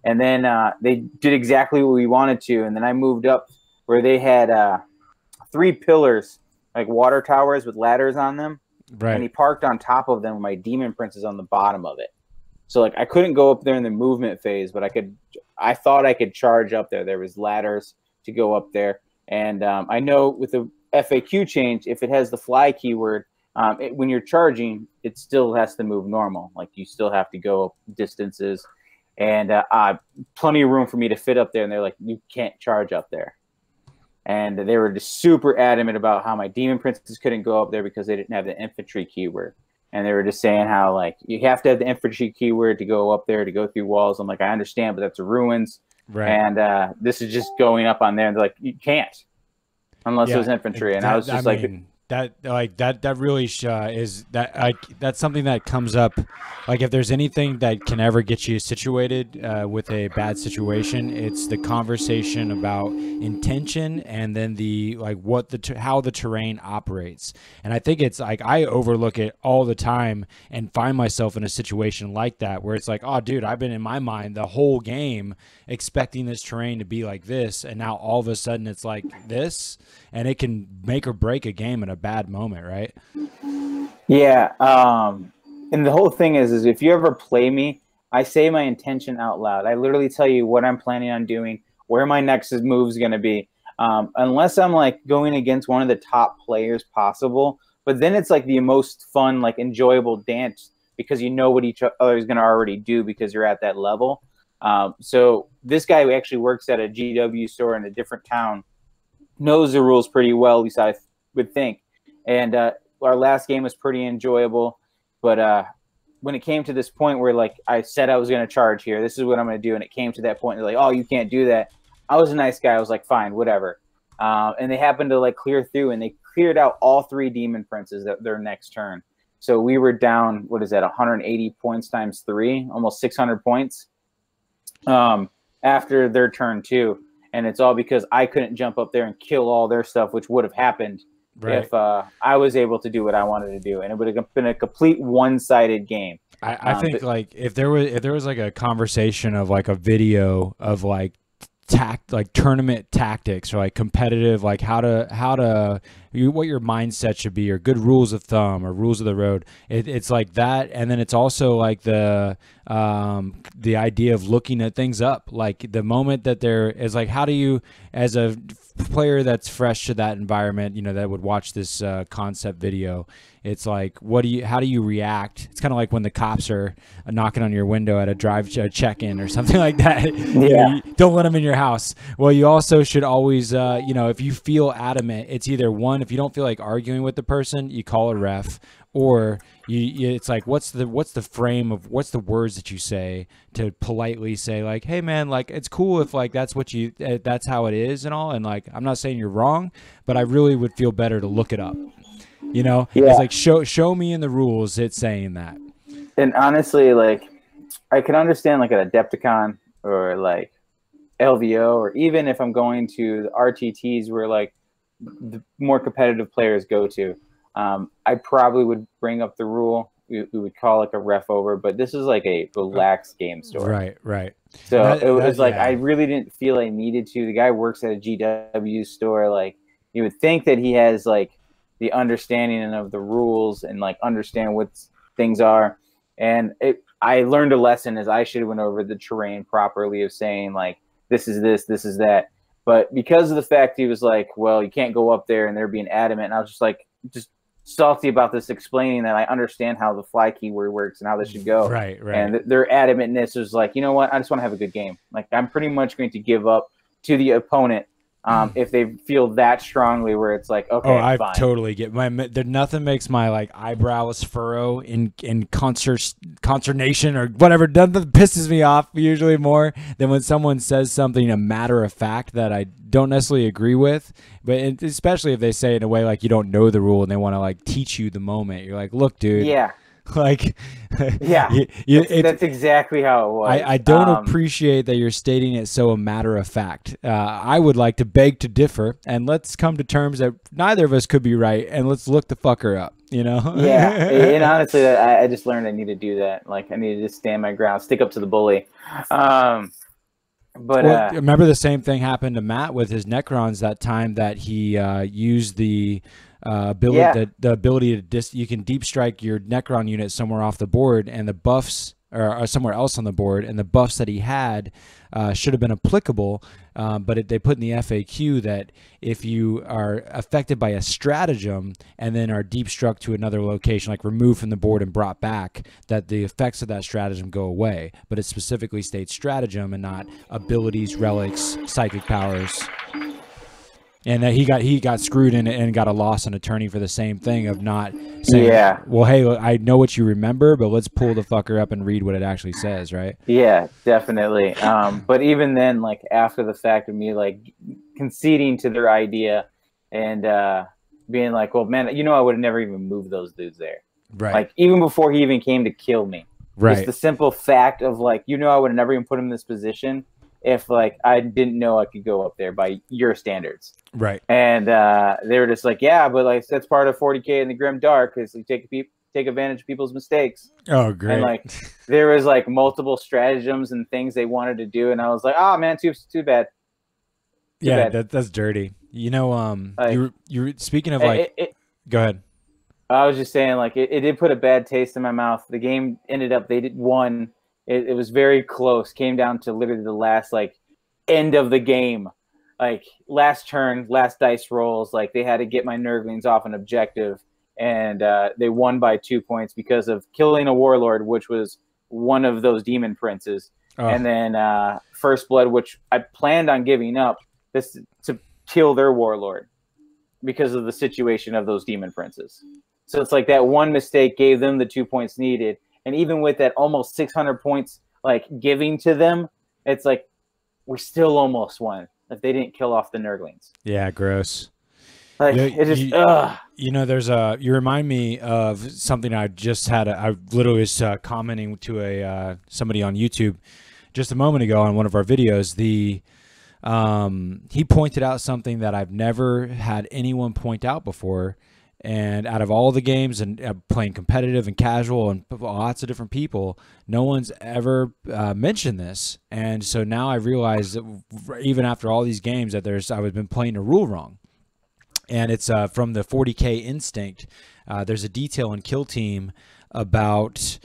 And then they did exactly what we wanted to. And then I moved up where they had 3 pillars, like water towers with ladders on them. Right. And he parked on top of them with my Demon Princes on the bottom of it. So like I couldn't go up there in the movement phase, but I thought I could charge up there. There was ladders to go up there. And I know with the FAQ change, if it has the fly keyword, when you're charging, it still has to move normal. Like you still have to go distances. And plenty of room for me to fit up there. And they're like, you can't charge up there. And they were just super adamant about how my Demon Princes couldn't go up there because they didn't have the infantry keyword. And they were just saying how, like, you have to have the infantry keyword to go up there, to go through walls. I'm like, I understand, but that's ruins. Right. And this is just going up on there. And they're like, you can't unless it was infantry. And I was just that really is that that's something that comes up. Like if there's anything that can ever get you situated with a bad situation, it's the conversation about intention and then the like how the terrain operates. And I think it's like I overlook it all the time and find myself in a situation like that where it's like, oh dude, I've been in my mind the whole game expecting this terrain to be like this, and now all of a sudden it's like this, and it can make or break a game in a bad moment, right? Yeah. And the whole thing is if you ever play me, I say my intention out loud. I literally tell you what I'm planning on doing, where my next move is going to be. unless I'm like going against one of the top players possible. But then it's like the most fun, like enjoyable dance because you know what each other is going to already do because you're at that level. So this guy who actually works at a GW store in a different town knows the rules pretty well, at least I would think. And our last game was pretty enjoyable. But when it came to this point where like I said I was going to charge here, this is what I'm going to do, and it came to that point, they're like, oh, you can't do that. I was a nice guy. I was like, fine, whatever. And they happened to like clear through, and they cleared out all 3 demon princes their next turn. So we were down, what is that, 180 points times 3, almost 600 points after their turn too. And it's all because I couldn't jump up there and kill all their stuff, which would have happened if I was able to do what I wanted to do, and it would have been a complete one-sided game. I think like if there was like a conversation of like a video of like tournament tactics or like competitive, like what your mindset should be, or good rules of thumb or rules of the road, it's like that. And then it's also like the idea of looking at things up, like the moment that there is like, how do you, as a player that's fresh to that environment, that would watch this concept video, it's like, how do you react? It's kind of like when the cops are knocking on your window at a check-in or something like that. Yeah. Don't let them in your house. Well, you also should always, if you feel adamant, it's either one, if you don't feel like arguing with the person, you call a ref, or it's like, what's the frame of, what's the words that you say to politely say like, hey man, like it's cool if like that's how it is and all, and like I'm not saying you're wrong, but I really would feel better to look it up. Yeah. It's like show me in the rules it's saying that. And honestly, like I can understand like an Adepticon or like LVO, or even if I'm going to the RTTs where like the more competitive players go to, I probably would bring up the rule. We would call like a ref over, but this is like a relaxed game store. Right. So it was like, I really didn't feel I needed to. The guy works at a GW store. Like you would think that he has like the understanding of the rules and like understand what things are. And I learned a lesson as I should have went over the terrain properly of saying like, this is this, this is that. But because of the fact he was like, well, you can't go up there, and they're being adamant. And I was just like, just salty about this, explaining that I understand how the fly keyword works and how this should go. Right. And their adamantness was like, you know what? I just want to have a good game. Like I'm pretty much going to give up to the opponent if they feel that strongly, where it's like, okay, I fine. totally get nothing makes my like eyebrows furrow in consternation or whatever. Nothing pisses me off usually more than when someone says something a matter of fact that I don't necessarily agree with, but especially if they say it in a way like you don't know the rule and they want to like teach you the moment. You're like, look, dude. Yeah. Like, yeah, that's exactly how it was. I don't appreciate that you're stating it so a matter of fact. I would like to beg to differ, and let's come to terms that neither of us could be right, and let's look the fucker up, Yeah, and honestly, I just learned I need to do that. Like, I need to just stand my ground, stick up to the bully. Remember the same thing happened to Matt with his Necrons that time that he used the ability, the ability to you can deep strike your Necron unit somewhere off the board, and the buffs or somewhere else on the board, and the buffs that he had should have been applicable, but they put in the FAQ that if you are affected by a stratagem and then are deep struck to another location, like removed from the board and brought back, that the effects of that stratagem go away. But it specifically states stratagem and not abilities, relics, psychic powers. And he got screwed in and got a loss on attorney for the same thing of not saying, well, hey, I know what you remember, but let's pull the fucker up and read what it actually says, right? Yeah, definitely. But even then, like after the fact of me like conceding to their idea and being like, well, man, I would have never even moved those dudes there. Right. Like even before he even came to kill me. Right. Just the simple fact of like, I would have never even put him in this position if like I didn't know I could go up there by your standards. Right. And they were just like, yeah, but like that's part of 40k in the grim dark, is you take advantage of people's mistakes. Oh, great. And like there was like multiple stratagems and things they wanted to do, and I was like, oh man, too bad. Too bad. That's dirty. You're speaking of like go ahead. I was just saying, like it did put a bad taste in my mouth. The game ended up won. It was very close. Came down to literally the last like end of the game. like last turn, last dice rolls, like they had to get my Nurglings off an objective, and they won by 2 points because of killing a warlord, which was one of those demon princes. Oh. And then First Blood, which I planned on giving up this to kill their warlord because of the situation of those demon princes. So it's like that one mistake gave them the 2 points needed. And even with that almost 600 points like giving to them, it's like we're still almost won if they didn't kill off the Nurglings. Yeah, gross. Like it just you know, there's you remind me of something I just had. I literally was commenting to a somebody on YouTube just a moment ago on one of our videos. He pointed out something that I've never had anyone point out before. And out of all the games and playing competitive and casual and lots of different people, no one's ever mentioned this. And so now I realize that even after all these games that I've been playing a rule wrong. And it's from the 40k Instinct. There's a detail in Kill Team about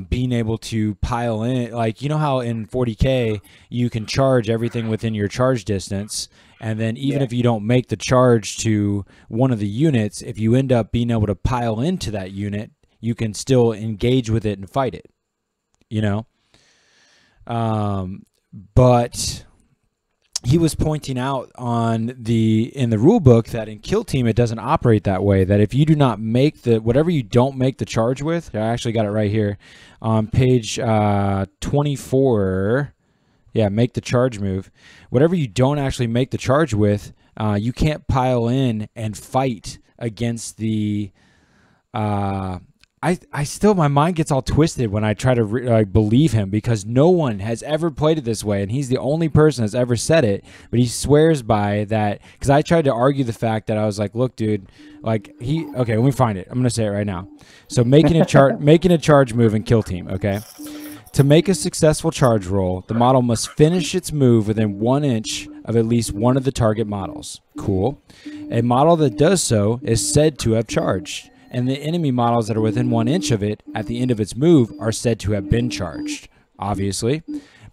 being able to pile in, like, you know how in 40k you can charge everything within your charge distance, and then even if you don't make the charge to one of the units, if you end up being able to pile into that unit, you can still engage with it and fight it, you know. But he was pointing out in the rule book that in Kill Team it doesn't operate that way. That if you do not make whatever you don't make the charge with, I actually got it right here on page 24. Yeah, make the charge move. Whatever you don't actually make the charge with, you can't pile in and fight against the. I still, my mind gets all twisted when I try to believe him, because no one has ever played it this way, and he's the only person that's ever said it. But he swears by that, because I tried to argue the fact that I was like, look, dude, like okay, let me find it. I'm gonna say it right now. So making a charge move in Kill Team, okay. To make a successful charge roll, the model must finish its move within 1 inch of at least one of the target models. Cool. A model that does so is said to have charged, and the enemy models that are within 1 inch of it at the end of its move are said to have been charged, obviously.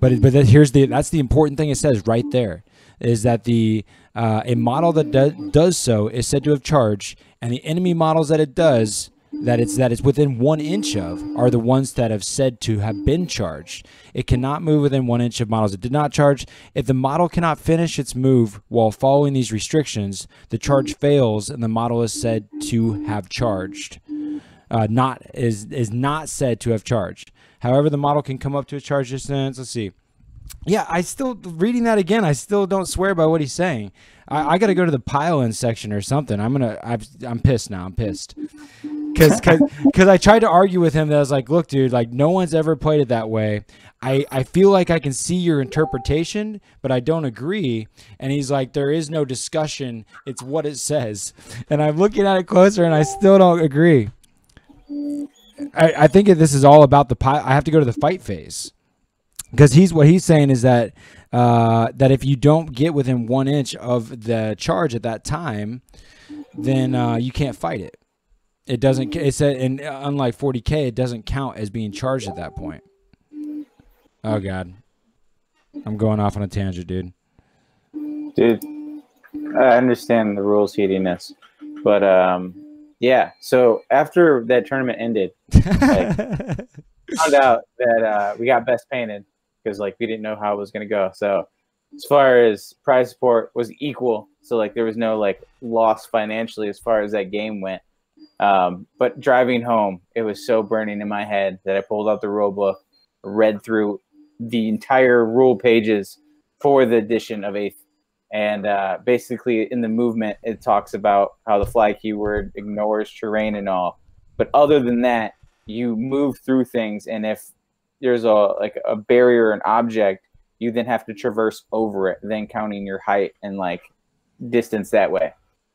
But that's the important thing it says right there, is that a model that does so is said to have charged, and the enemy models that it does, that it's within 1 inch of, are the ones that have said to have been charged. It cannot move within 1 inch of models that did not charge. If the model cannot finish its move while following these restrictions, the charge fails and the model is said to have charged. Is not said to have charged. However, the model can come up to a charge distance. Let's see. Yeah, reading that again, I still don't swear by what he's saying. I got to go to the pile-in section or something. I'm pissed now. I'm pissed. Because I tried to argue with him that I was like, look, dude, like no one's ever played it that way. I feel like I can see your interpretation, but I don't agree. And he's like, there is no discussion. It's what it says. And I'm looking at it closer, and I still don't agree. I think this is all about I have to go to the fight phase. Because what he's saying is that that if you don't get within 1 inch of the charge at that time, then you can't fight it. It doesn't. It said, and unlike 40k, it doesn't count as being charged at that point. Oh God, I'm going off on a tangent, dude. Dude, I understand the rules heatiness, but yeah. So after that tournament ended, found out that we got best painted because like we didn't know how it was gonna go. So as far as prize support was equal, so like there was no like loss financially as far as that game went. But driving home, it was so burning in my head that I pulled out the rule book, read through the entire rule pages for the edition of 8th. And basically in the movement, it talks about how the fly keyword ignores terrain and all. But other than that, you move through things. And if there's a barrier, an object, you then have to traverse over it, then counting your height and like distance that way,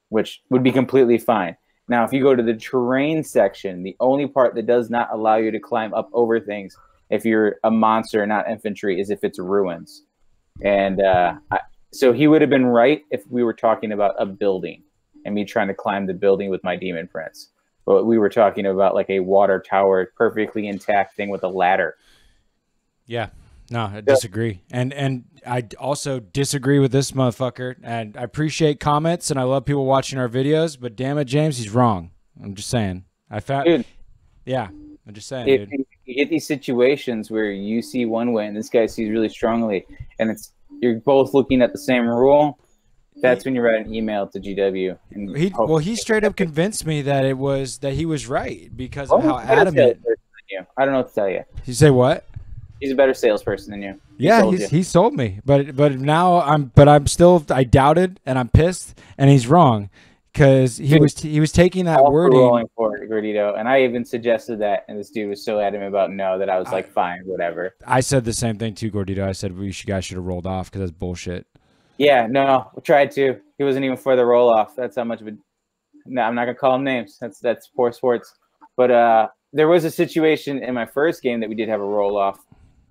which would be completely fine. Now, if you go to the terrain section, the only part that does not allow you to climb up over things, if you're a monster, not infantry, is if it's ruins. And so he would have been right if we were talking about a building and me trying to climb the building with my demon prince. But we were talking about like a water tower, perfectly intact thing with a ladder. Yeah. No, I disagree. And I also disagree with this motherfucker. And I appreciate comments and I love people watching our videos, but damn it, James, he's wrong. I'm just saying. I found Dude, yeah, I'm just saying, if dude. you get these situations where you see one way and this guy sees really strongly, and you're both looking at the same rule, that's when you write an email to GW. And He straight up convinced me that he was right because of how he's a better adamant. salesperson than you. I don't know what to tell you. You say what? He's a better salesperson than you. He sold me, but now I'm still, I doubted and I'm pissed and he's wrong because he was taking that wording. Rolling for it, Gordito, and I even suggested that, and this dude was so adamant about no that I was like, fine, whatever. I said the same thing too, Gordito. I said guys should have rolled off because that's bullshit. Yeah, no, we tried to. He wasn't even for the roll off. That's how much of a. No, I'm not gonna call him names. That's poor sports. But there was a situation in my first game that we did have a roll off,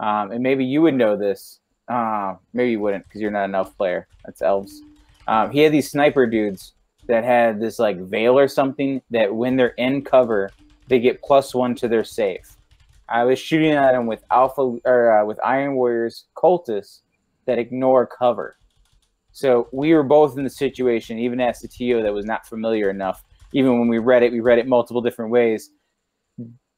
and maybe you would know this. Maybe you wouldn't because you're not an elf player. That's elves. He had these sniper dudes that had this like veil or something that when they're in cover, they get +1 to their save. I was shooting at him with with Iron Warriors cultists that ignore cover. So we were both in the situation, even as the TO that was not familiar enough. Even when we read it multiple different ways.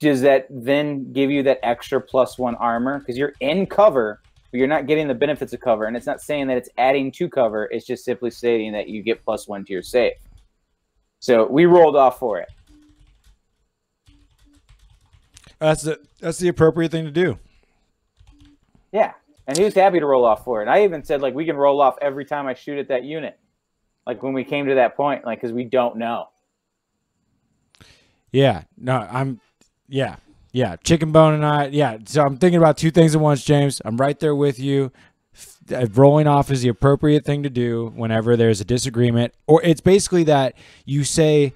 Does that then give you that extra +1 armor? Because you're in cover, but you're not getting the benefits of cover. And it's not saying that it's adding to cover. It's just simply stating that you get +1 to your save. So we rolled off for it. That's the appropriate thing to do. Yeah. And he was happy to roll off for it. And I even said, like, we can roll off every time I shoot at that unit. Like, when we came to that point, like, because we don't know. Yeah. No, yeah. Chicken Bone and I, yeah. So I'm thinking about two things at once, James. I'm right there with you. Rolling off is the appropriate thing to do whenever there's a disagreement. Or it's basically that you say,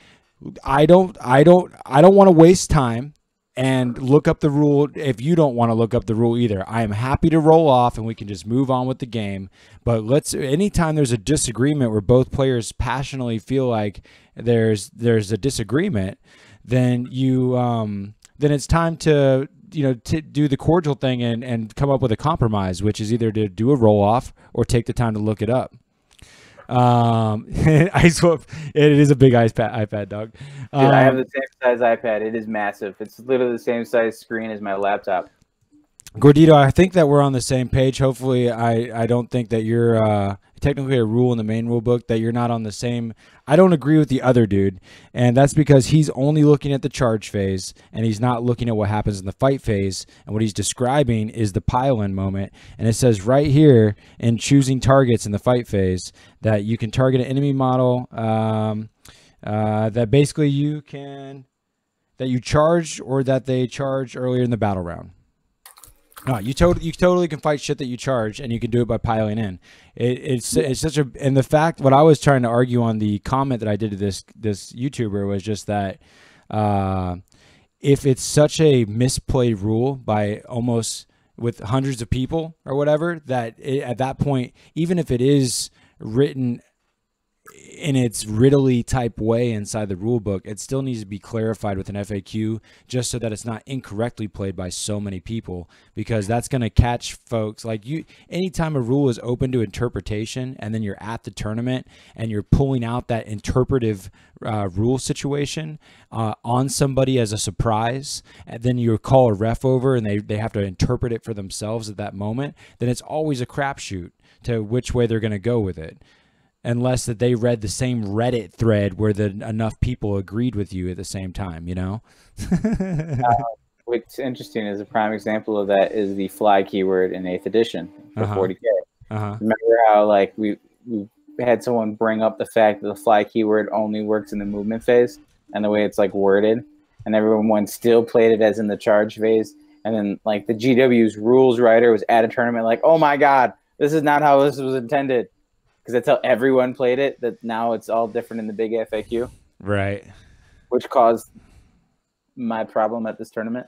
I don't want to waste time and look up the rule if you don't want to look up the rule either. I am happy to roll off and we can just move on with the game. But anytime there's a disagreement where both players passionately feel like there's a disagreement, then then it's time to do the cordial thing and come up with a compromise, which is either to do a roll off or take the time to look it up. It is a big iPad, dog. Dude, I have the same size iPad. It is massive. It's literally the same size screen as my laptop. Gordito, I think that we're on the same page. Hopefully, I don't think that you're technically a rule in the main rule book that you're not on the same. I don't agree with the other dude, and that's because he's only looking at the charge phase and he's not looking at what happens in the fight phase. And what he's describing is the pile-in moment. And it says right here in choosing targets in the fight phase that you can target an enemy model that basically you charge or that they charge earlier in the battle round. No, you totally can fight shit that you charge, and you can do it by piling in. It's such a, and the fact, what I was trying to argue on the comment that I did to this YouTuber was just that if it's such a misplayed rule by almost with hundreds of people or whatever, that at that point, even if it is written in its riddly type way inside the rule book, it still needs to be clarified with an FAQ just so that it's not incorrectly played by so many people, because that's going to catch folks like you. Anytime a rule is open to interpretation and then you're at the tournament and you're pulling out that interpretive rule situation on somebody as a surprise, and then you call a ref over and they have to interpret it for themselves at that moment, then it's always a crapshoot to which way they're going to go with it. Unless that they read the same Reddit thread where enough people agreed with you at the same time, you know? What's interesting is a prime example of that is the fly keyword in 8th edition for 40k. Remember how like we had someone bring up the fact that the fly keyword only works in the movement phase and the way it's like worded, and everyone still played it as in the charge phase. And then like the GW's rules writer was at a tournament like, oh my God, this is not how this was intended. Because that's how everyone played it, that now it's all different in the big FAQ. Right. Which caused my problem at this tournament.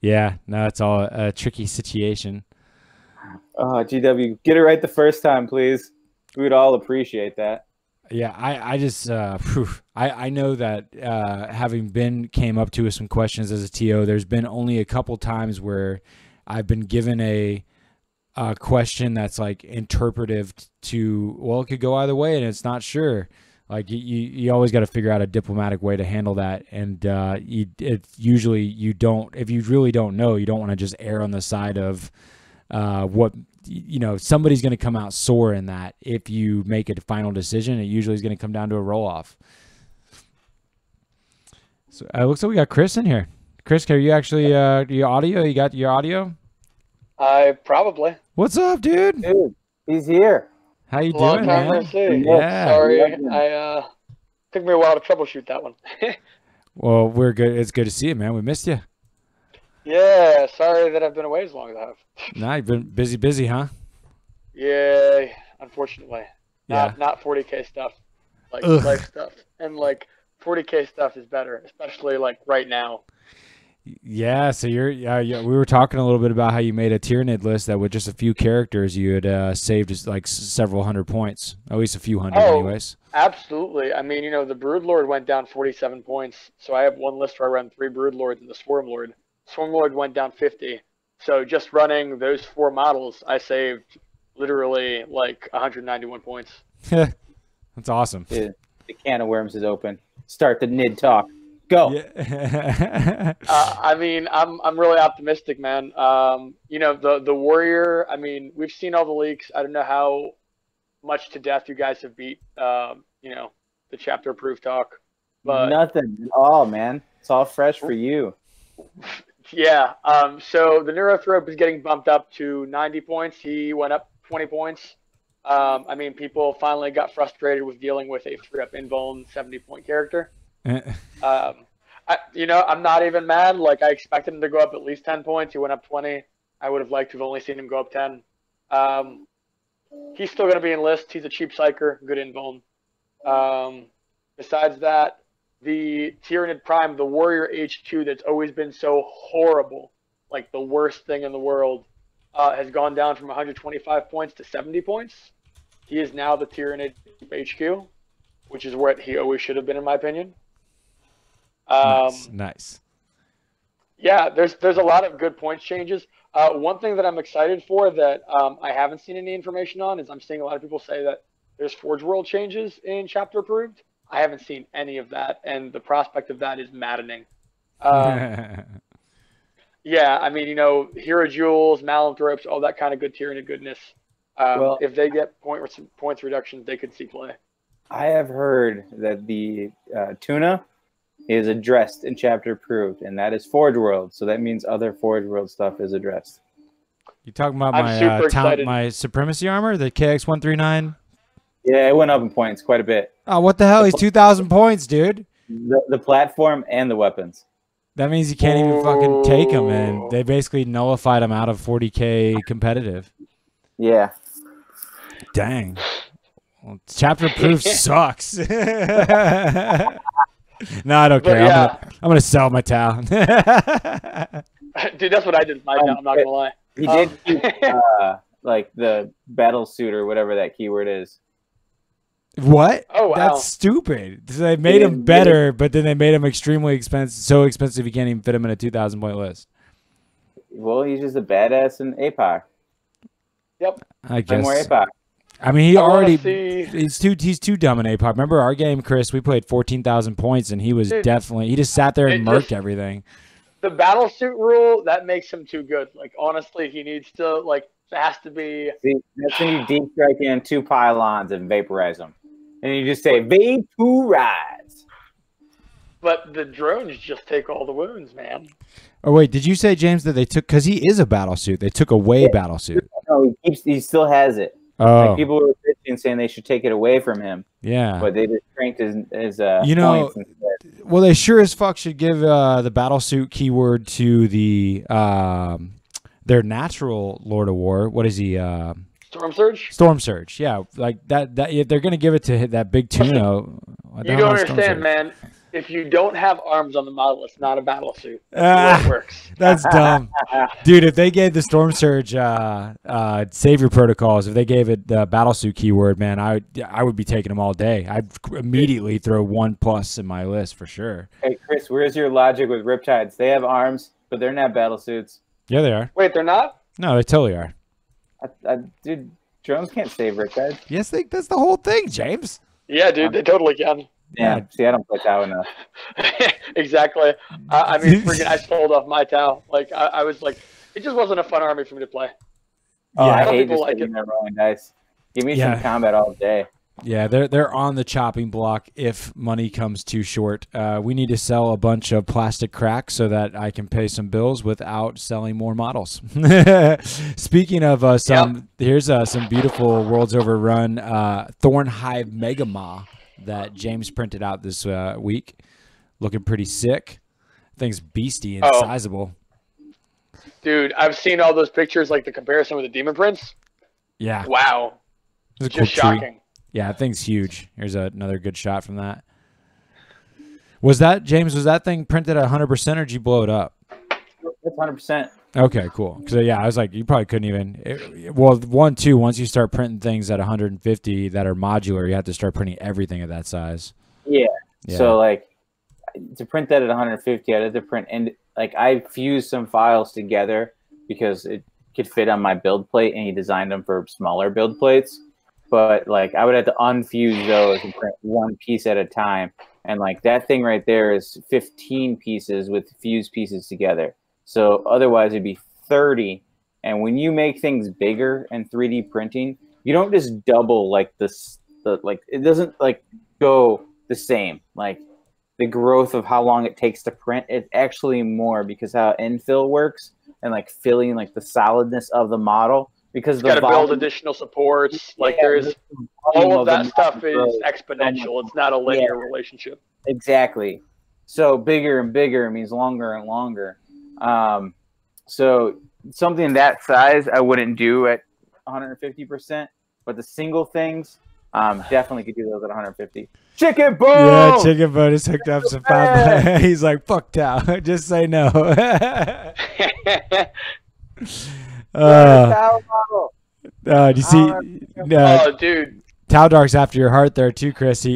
Yeah, no, it's all a tricky situation. Oh, GW, get it right the first time, please. We would all appreciate that. Yeah, I just, I know that having came up to us some questions as a TO, there's been only a couple times where I've been given a question that's like interpretive to, well, it could go either way and it's not sure. Like you always got to figure out a diplomatic way to handle that. And it's usually you don't, if you really don't know, you don't want to just err on the side of what, somebody's going to come out sore in that. If you make a final decision, it usually is going to come down to a roll off. So it looks like we got Chris in here. Chris, are you actually your audio? You got your audio? Probably. What's up, dude? Dude, he's here. How you Long doing, time man? no see. Yeah. Sorry, I took me a while to troubleshoot that one. Well, we're good. It's good to see you, man. We missed you. Yeah, sorry that I've been away as long as I have. Nah, you've been busy, huh? Yeah, unfortunately. Yeah. Not 40k stuff. Like Ugh. life stuff. And like 40k stuff is better, especially like right now. Yeah, so we were talking a little bit about how you made a Tyranid list that with just a few characters you had saved like several hundred points, at least a few hundred anyways. Absolutely. I mean, the Broodlord went down 47 points, so I have one list where I run 3 Broodlords and the Swarmlord. Swarmlord went down 50, so just running those 4 models, I saved literally like 191 points. That's awesome. Dude, the can of worms is open. Start the NID talk. Go. Yeah. I mean, I'm really optimistic, man. The Warrior. I mean, we've seen all the leaks. I don't know how much to death you guys have beat. The chapter approved talk, but nothing at all, man. It's all fresh for you. Yeah. So the Neurothrope is getting bumped up to 90 points. He went up 20 points. I mean, people finally got frustrated with dealing with a 3-up invuln 70-point character. I'm not even mad. Like, I expected him to go up at least 10 points. He went up 20. I would have liked to have only seen him go up 10. He's still going to be in list. He's a cheap psyker, good invuln. Besides that, the Tyranid Prime, the Warrior H2 that's always been so horrible, like the worst thing in the world, has gone down from 125 points to 70 points. He is now the Tyranid HQ, which is what he always should have been, in my opinion. Nice. Yeah, there's a lot of good points changes. One thing that I'm excited for that I haven't seen any information on is I'm seeing a lot of people say that there's Forge World changes in chapter approved. I haven't seen any of that, and the prospect of that is maddening. Yeah, I mean, Hero Jewels, Malanthropes, all that kind of good Tyranid goodness. Well, if they get points reductions, they could see play. I have heard that the tuna is addressed in chapter approved, and that is Forge World. So that means other Forge World stuff is addressed. You talking about my Supremacy armor, the KX139? Yeah, it went up in points quite a bit. Oh, what the hell? He's 2,000 points, dude. The platform and the weapons. That means you can't even fucking take him, and they basically nullified him out of 40k competitive. Yeah. Dang. Well, chapter approved sucks. No, I don't care. Yeah. I'm gonna sell my Tau. Dude, that's what I did with my Tau, I'm not gonna lie. He did keep, like the battle suit or whatever that keyword is. What? Oh, wow. That's stupid. They made him better, but then they made him extremely expensive. So expensive you can't even fit him in a 2,000 point list. Well, he's just a badass in APOC. Yep. I guess. More APOC. I mean, he's too dumb in APOC. Remember our game, Chris? We played 14,000 points, and he was he just sat there and murked everything. The battle suit rule, that makes him too good. Like, honestly, he needs to, like, it has to be. See, that's when you deep strike in 2 pylons and vaporize them. And you just say, vaporize. But the drones just take all the wounds, man. Oh, wait, did you say, James, that they took, because he is a battle suit, they took away battle suit? No, he still has it. Oh. Like, people were bitching saying they should take it away from him. Yeah. But they just cranked his points instead. Well, they sure as fuck should give the battle suit keyword to the their natural Lord of War. What is he? Storm Surge? Storm Surge, yeah. Like that if they're going to give it to that big tuna. You don't understand, man. If you don't have arms on the model, it's not a battle suit. That's the way it works. That's dumb. Dude, if they gave the Storm Surge Savior Protocols, if they gave it the battle suit keyword, man, I would be taking them all day. I'd immediately throw 1+ in my list for sure. Hey, Chris, where's your logic with Riptides? They have arms, but they're not battle suits. Yeah, they are. Wait, they're not? No, they totally are. Dude, drones can't save Riptide. Yes, that's the whole thing, James. Yeah, dude, they totally can. Yeah, see, I don't play Tau enough. Exactly. I mean, freaking, I sold off my Tau. Like, I was like, it just wasn't a fun army for me to play. Oh, Yeah. I Some hate people just like sitting it. there rolling dice. Give me Yeah. some combat all day. Yeah, they're on the chopping block if money comes too short. We need to sell a bunch of plastic cracks so that I can pay some bills without selling more models. Speaking of here's some beautiful Worlds Overrun Thornhive Megamaw that James printed out this week. Looking pretty sick. Thing's beastie and sizable. Dude, I've seen all those pictures, like the comparison with the Demon Prince. Yeah. Wow. It's a Just cool tree. shocking. Yeah, that thing's huge. Here's another good shot from that. Was that, James, was that thing printed at 100% or did you blow it up? That's 100%. Okay, cool. Because, yeah, I was like, you probably couldn't even. Once you start printing things at 150 that are modular, you have to start printing everything at that size. Yeah. Yeah. So, like, to print that at 150, I had to print, and like, I fused some files together because it could fit on my build plate, and he designed them for smaller build plates. But like, I would have to unfuse those and print one piece at a time. And like, that thing right there is 15 pieces with fused pieces together. So otherwise it'd be 30. And when you make things bigger in 3D printing, you don't just double like this, like it doesn't like go the same. Like the growth of how long it takes to print, it's actually more because how infill works and like filling like the solidness of the model. Because You got to build additional supports. Like, there's all of that stuff is exponential. It's not a linear relationship. Exactly. So bigger and bigger means longer and longer. So something that size I wouldn't do at 150%, but the single things definitely could do those at 150. Chicken Bone! Yeah, Chicken Bone is hooked up some five. He's like, fuck Tau. Just say no. Do you see? Oh, dude. Tau Dark's after your heart there too, Chris.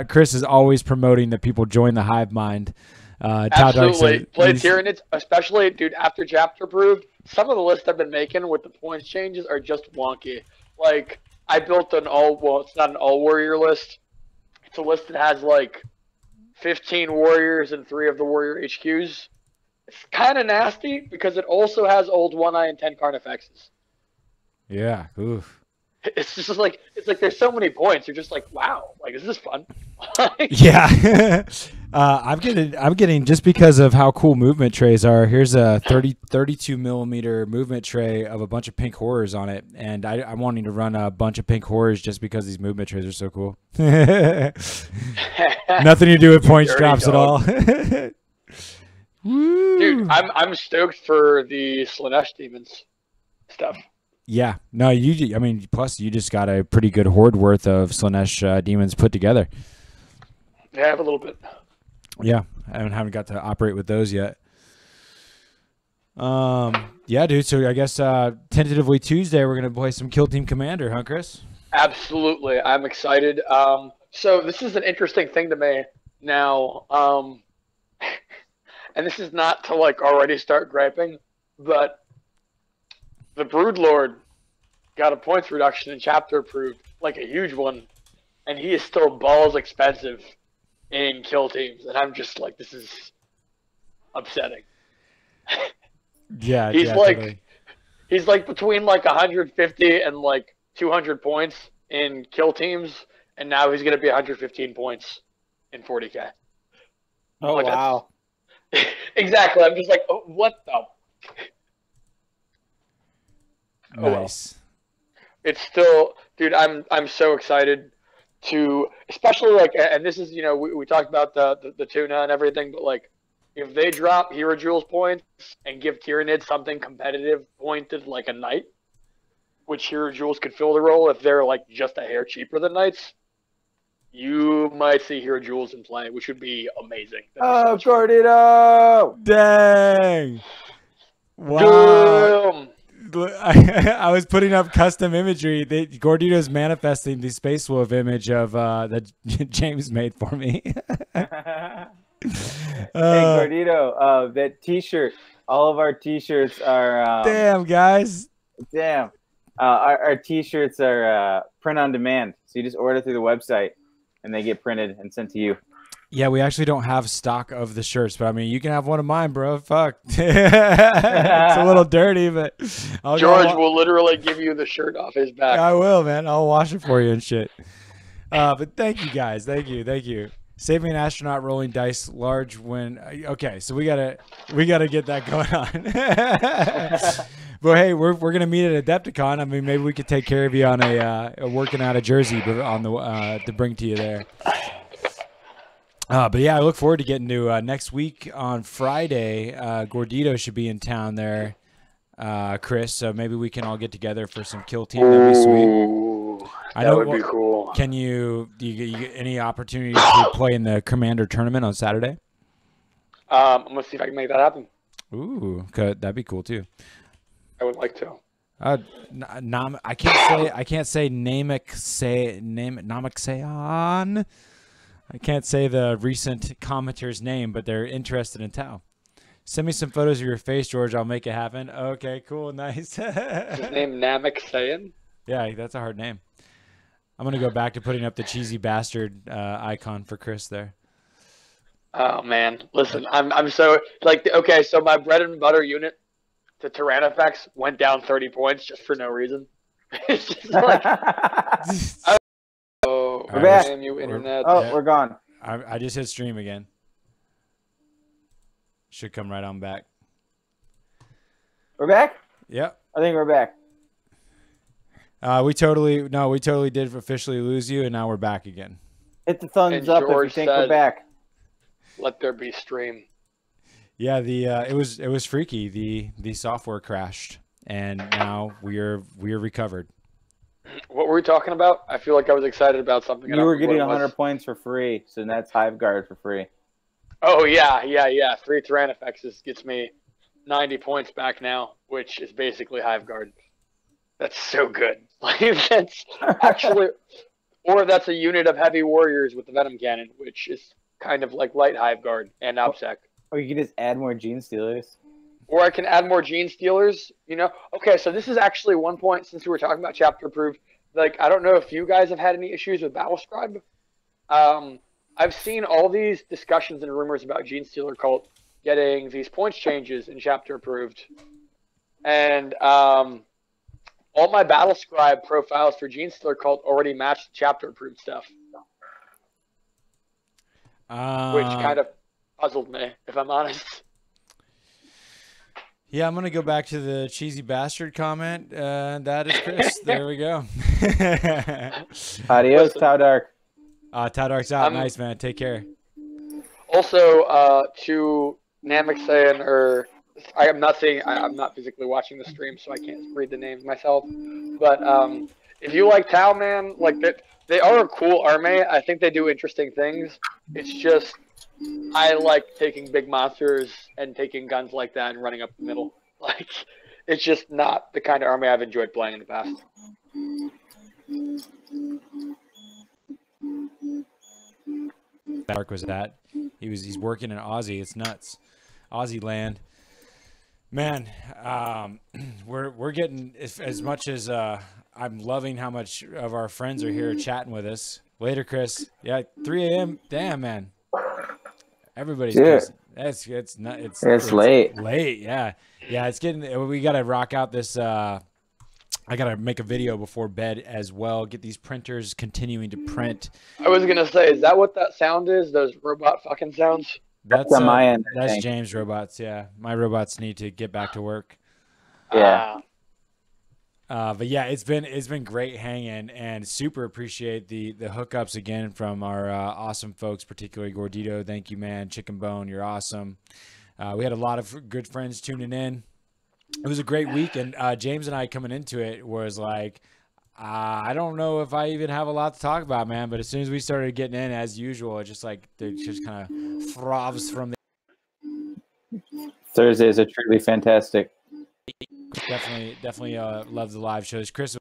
Chris is always promoting that people join the hive mind. Absolutely. Play Tyranids, especially, dude, after chapter approved. Some of the lists I've been making with the points changes are just wonky. Like, I built it's not an all warrior list. It's a list that has like 15 warriors and 3 of the warrior HQs. It's kind of nasty because it also has old 1-eye and 10 Carnifexes. Yeah. Oof. It's just like, there's so many points. You're just like, wow, like, is this fun? Yeah. I'm getting just because of how cool movement trays are. Here's a 32 millimeter movement tray of a bunch of pink horrors on it, and I'm wanting to run a bunch of pink horrors just because these movement trays are so cool. Nothing to do with points Dirty drops dog. at all. Woo. Dude, I'm stoked for the Slanesh demons stuff. Yeah, no, plus you just got a pretty good horde worth of Slanesh demons put together. Yeah, I have a little bit. Yeah, I haven't got to operate with those yet. Yeah, dude. So I guess tentatively Tuesday we're gonna play some Kill Team Commander, huh, Chris? Absolutely, I'm excited. So this is an interesting thing to me now, and this is not to like already start griping, but the Broodlord got a points reduction in chapter approved, like a huge one, and he is still balls expensive in kill teams, and I'm just like, this is upsetting. Yeah, he's definitely. he's like between like 150 and like 200 points in kill teams, and now he's gonna be 115 points in 40k. Oh, Like, wow. Exactly. I'm just like, oh, what the? Nice. It's still, dude, I'm so excited to, especially like, and this is, we talked about the tuna and everything, but like, if they drop Hero Jewels points and give Tyranid something competitive pointed like a Knight, which Hero Jewels could fill the role if they're like just a hair cheaper than Knights, you might see Hero Jewels in play, which would be amazing. Oh, Gordito! Dang. Wow. Damn. I was putting up custom imagery. Gordito's manifesting the Space Wolf image of that James made for me. Hey, Gordito, that T-shirt. All of our T-shirts are Damn, guys. damn. Our T-shirts are print on demand, so you just order through the website, and they get printed and sent to you. Yeah, we actually don't have stock of the shirts, but I mean, you can have one of mine, bro. Fuck. It's a little dirty, but George will literally give you the shirt off his back. I will, man. I'll wash it for you and shit. But thank you, guys. Thank you. Save me an astronaut rolling dice, large win. Okay, so we gotta get that going on. But hey, we're gonna meet at Adepticon. I mean, maybe we could take care of you on a working out a jersey on the to bring to you there. But yeah, I look forward to getting to next week on Friday. Gordito should be in town there, Chris. So maybe we can all get together for some kill team. That'd be sweet. That would be cool. Do you get any opportunity to play in the Commander tournament on Saturday? I'm gonna see if I can make that happen. Ooh, that'd be cool too. I would like to. I can't say Namakseon. I can't say the recent commenter's name, but they're interested in Tau. Send me some photos of your face, George. I'll make it happen. Okay, cool, nice. His name Namakseon? Yeah, that's a hard name. I'm gonna go back to putting up the cheesy bastard icon for Chris there. Oh man, listen, I'm so like okay. So my bread and butter unit, the Tyrannofex, went down 30 points just for no reason. It's just like, oh, we're back. Damn you, internet. We're gone. I just hit stream again. Should come right on back. We're back? Yep. I think we're back. We totally did officially lose you, and now we're back again. Hit the thumbs up if you think we're back. Let there be stream. Yeah, it was freaky. The software crashed, and now we're recovered. What were we talking about? I feel like I was excited about something. You were getting 100 points for free, so that's Hive Guard for free. Oh yeah. 3 Tyrannofexes gets me 90 points back now, which is basically Hive Guard. That's so good. Like that's actually, or that's a unit of heavy warriors with the Venom Cannon, which is kind of like light Hive Guard and OPSEC. Or you can just add more Gene Stealers. Or I can add more Gene Stealers, you know? Okay, so this is actually one point, since we were talking about chapter approved. Like, I don't know if you guys have had any issues with Battlescribe. I've seen all these discussions and rumors about Gene Stealer Cult getting these points changes in chapter approved. And all my Battlescribe profiles for Gene Stealer Cult already match chapter approved stuff. Which kind of puzzled me, if I'm honest. Yeah, I'm going to go back to the cheesy bastard comment. That is Chris. There we go. Adios, Tau Dark. Tau Dark's out. Nice, man. Take care. Also, to Namek saying, or I'm not physically watching the stream, so I can't read the names myself. But if you like Tau, man, like they are a cool army. I think they do interesting things. It's just I like taking big monsters and taking guns like that and running up the middle. Like, it's just not the kind of army I've enjoyed playing in the past. Dark was that. He's working in Aussie. It's nuts. Aussie land. Man, we're getting as much as I'm loving how much of our friends are here chatting with us. Later, Chris. Yeah, 3 a.m. Damn, man. Everybody's it's late. Late, yeah. It's getting. We gotta rock out this. I gotta make a video before bed as well. Get these printers continuing to print. I was gonna say, is that what that sound is? Those robot fucking sounds? That's on my end. That's James' robots. Yeah, my robots need to get back to work. Yeah. But yeah, it's been great hanging, and super appreciate the hookups again from our awesome folks, particularly Gordito. Thank you, man. Chicken Bone, you're awesome. We had a lot of good friends tuning in. It was a great week, and James and I coming into it was like, I don't know if I even have a lot to talk about, man. But as soon as we started getting in, as usual, it just kind of throbs from the. Thursdays are truly fantastic. Definitely love the live shows. Chris,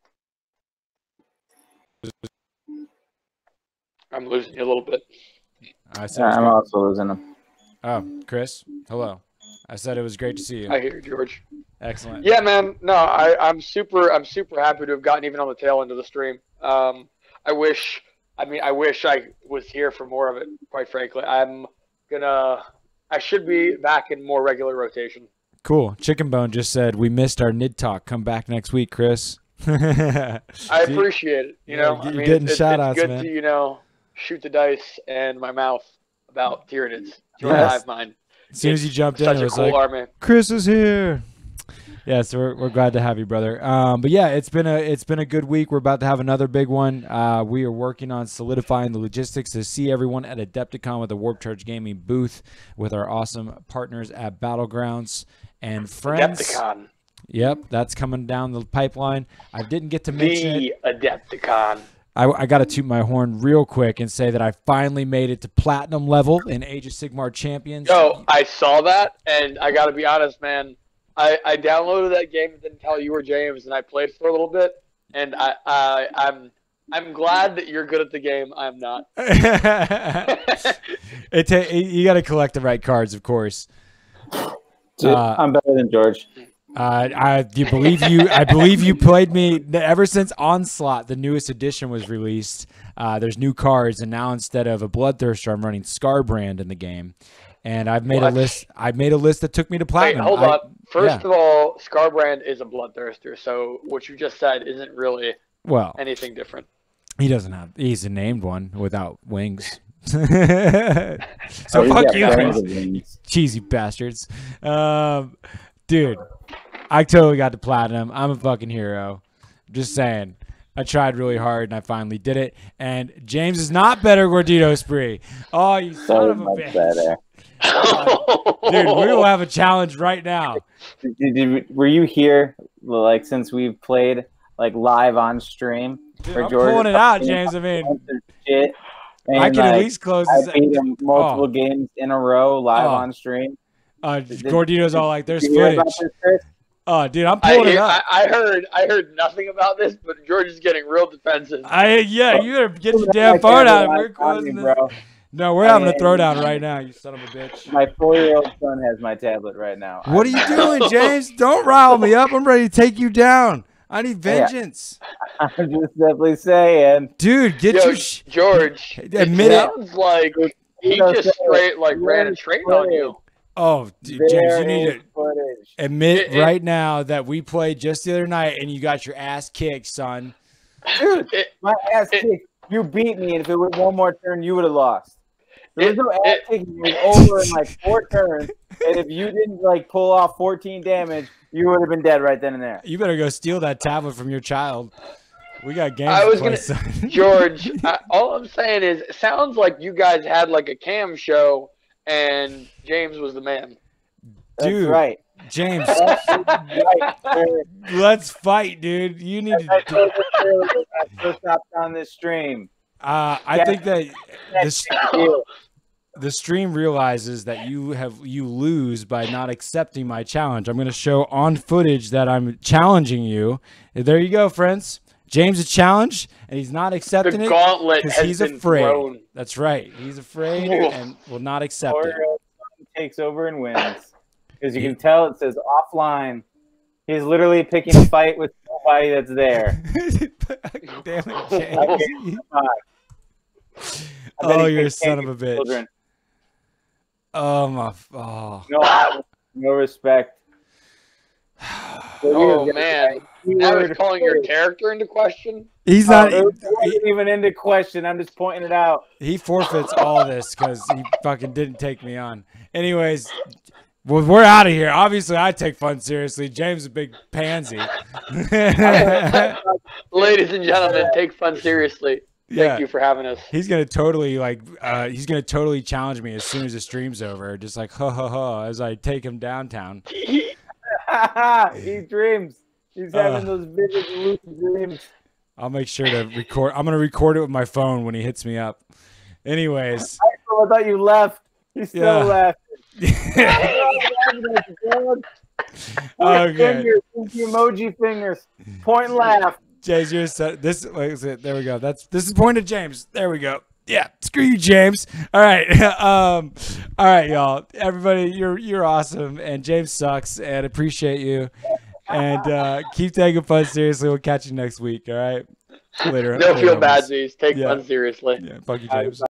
I'm losing you a little bit. I'm also losing them. Oh, Chris, hello. I said it was great to see you. I hear you, George. Excellent. Yeah, man. No, I'm super happy to have gotten even on the tail end of the stream. I wish I was here for more of it, quite frankly. I should be back in more regular rotation. Cool. Chicken Bone just said, we missed our NID talk. Come back next week, Chris. I appreciate it. You know, you're getting shout-outs, it's good man. to, you know, shoot the dice and my mouth about Tyranids. Join Yes. Hive Mind. As soon as you jumped in, Such it a was cool like, army. Chris is here. Yeah, so we're glad to have you, brother. But yeah, it's been a good week. We're about to have another big one. We are working on solidifying the logistics to see everyone at Adepticon with the Warp Charge Gaming booth with our awesome partners at Battlegrounds and friends. Adepticon. Yep, that's coming down the pipeline. I didn't get to mention it. The Adepticon. I got to toot my horn real quick and say that I finally made it to platinum level in Age of Sigmar Champions. Yo, I saw that, and I got to be honest, man. I downloaded that game and didn't tell you or James, and I played for a little bit, and I'm glad that you're good at the game. I'm not. You got to collect the right cards, of course. Dude, I'm better than George. I believe you played me ever since Onslaught, the newest edition, was released. There's new cards, and now instead of a Bloodthirster, I'm running Scarbrand in the game. And I've made a list. I've made a list that took me to platinum. Wait, hold on. First of all, Scarbrand is a Bloodthirster, so what you just said isn't really anything different. He doesn't have. He's a named one without wings. So fuck you guys, cheesy bastards. Dude, I totally got to platinum. I'm a fucking hero. Just saying. I tried really hard and I finally did it. And James is not better Gordito Spree. Oh, you son of a bitch. Dude, we will have a challenge right now. Were you here, like, since we've played, like, live on stream? Dude, I'm pulling it out, James. I mean, shit, and, I can at least close this. I beat him multiple games in a row live on stream. Gordito's all like, there's footage. Oh, dude, I'm pulling it up. I heard nothing about this, but George is getting real defensive. Yeah, you better get your damn phone out. We're closing this. No, we're having a throwdown right now, you son of a bitch. My 4-year-old son has my tablet right now. What are you doing, James? Don't rile me up. I'm ready to take you down. I need vengeance. Yeah. I'm just simply saying. Dude, get your George, admit it sounds like he just straight ran a train on you. Oh, dude, James, you need to admit right now that we played just the other night and you got your ass kicked, son. Dude, my ass kicked. You beat me, and if it was one more turn, you would have lost. There was no ass kicking. It was over in like 4 turns, and if you didn't like pull off 14 damage, you would have been dead right then and there. You better go steal that tablet from your child. We got games I was to play, son. George, all I'm saying is, it sounds like you guys had like a cam show, and James was the man. Dude, that's right. James, right. Let's fight, dude. You need to stop on this stream. I think that the stream realizes that you lose by not accepting my challenge. I'm going to show on footage that I'm challenging you. There you go, friends. James is challenged, and he's not accepting it because he's afraid. Thrown. That's right. He's afraid and will not accept it. Takes over and wins. Because you can tell it says offline. He's literally picking a fight with somebody that's there. Damn it, James. Oh, you're a son of a bitch. Children. Oh, my. Oh. No respect. Oh, man. Now he's calling your character into question? He's not even into question. I'm just pointing it out. He forfeits all this because he fucking didn't take me on. Anyways, well, we're out of here. Obviously, I take fun seriously. James is a big pansy. Ladies and gentlemen, take fun seriously. Thank you for having us. He's gonna totally challenge me as soon as the stream's over. Just like as I take him downtown. He dreams. He's having those vivid, lucid dreams. I'll make sure to record. I'm gonna record it with my phone when he hits me up. Anyways, I thought you left. He's still left. Okay. Emoji fingers. Point and laugh. James, you're this. There we go. This is point to James. There we go. Yeah, screw you, James. All right, all right, y'all. Everybody, you're awesome, and James sucks, and appreciate you, and keep taking fun seriously. We'll catch you next week. All right, later. Don't feel later, bad, homies. Z's. Take Yeah. fun seriously. Yeah, fuck you, James.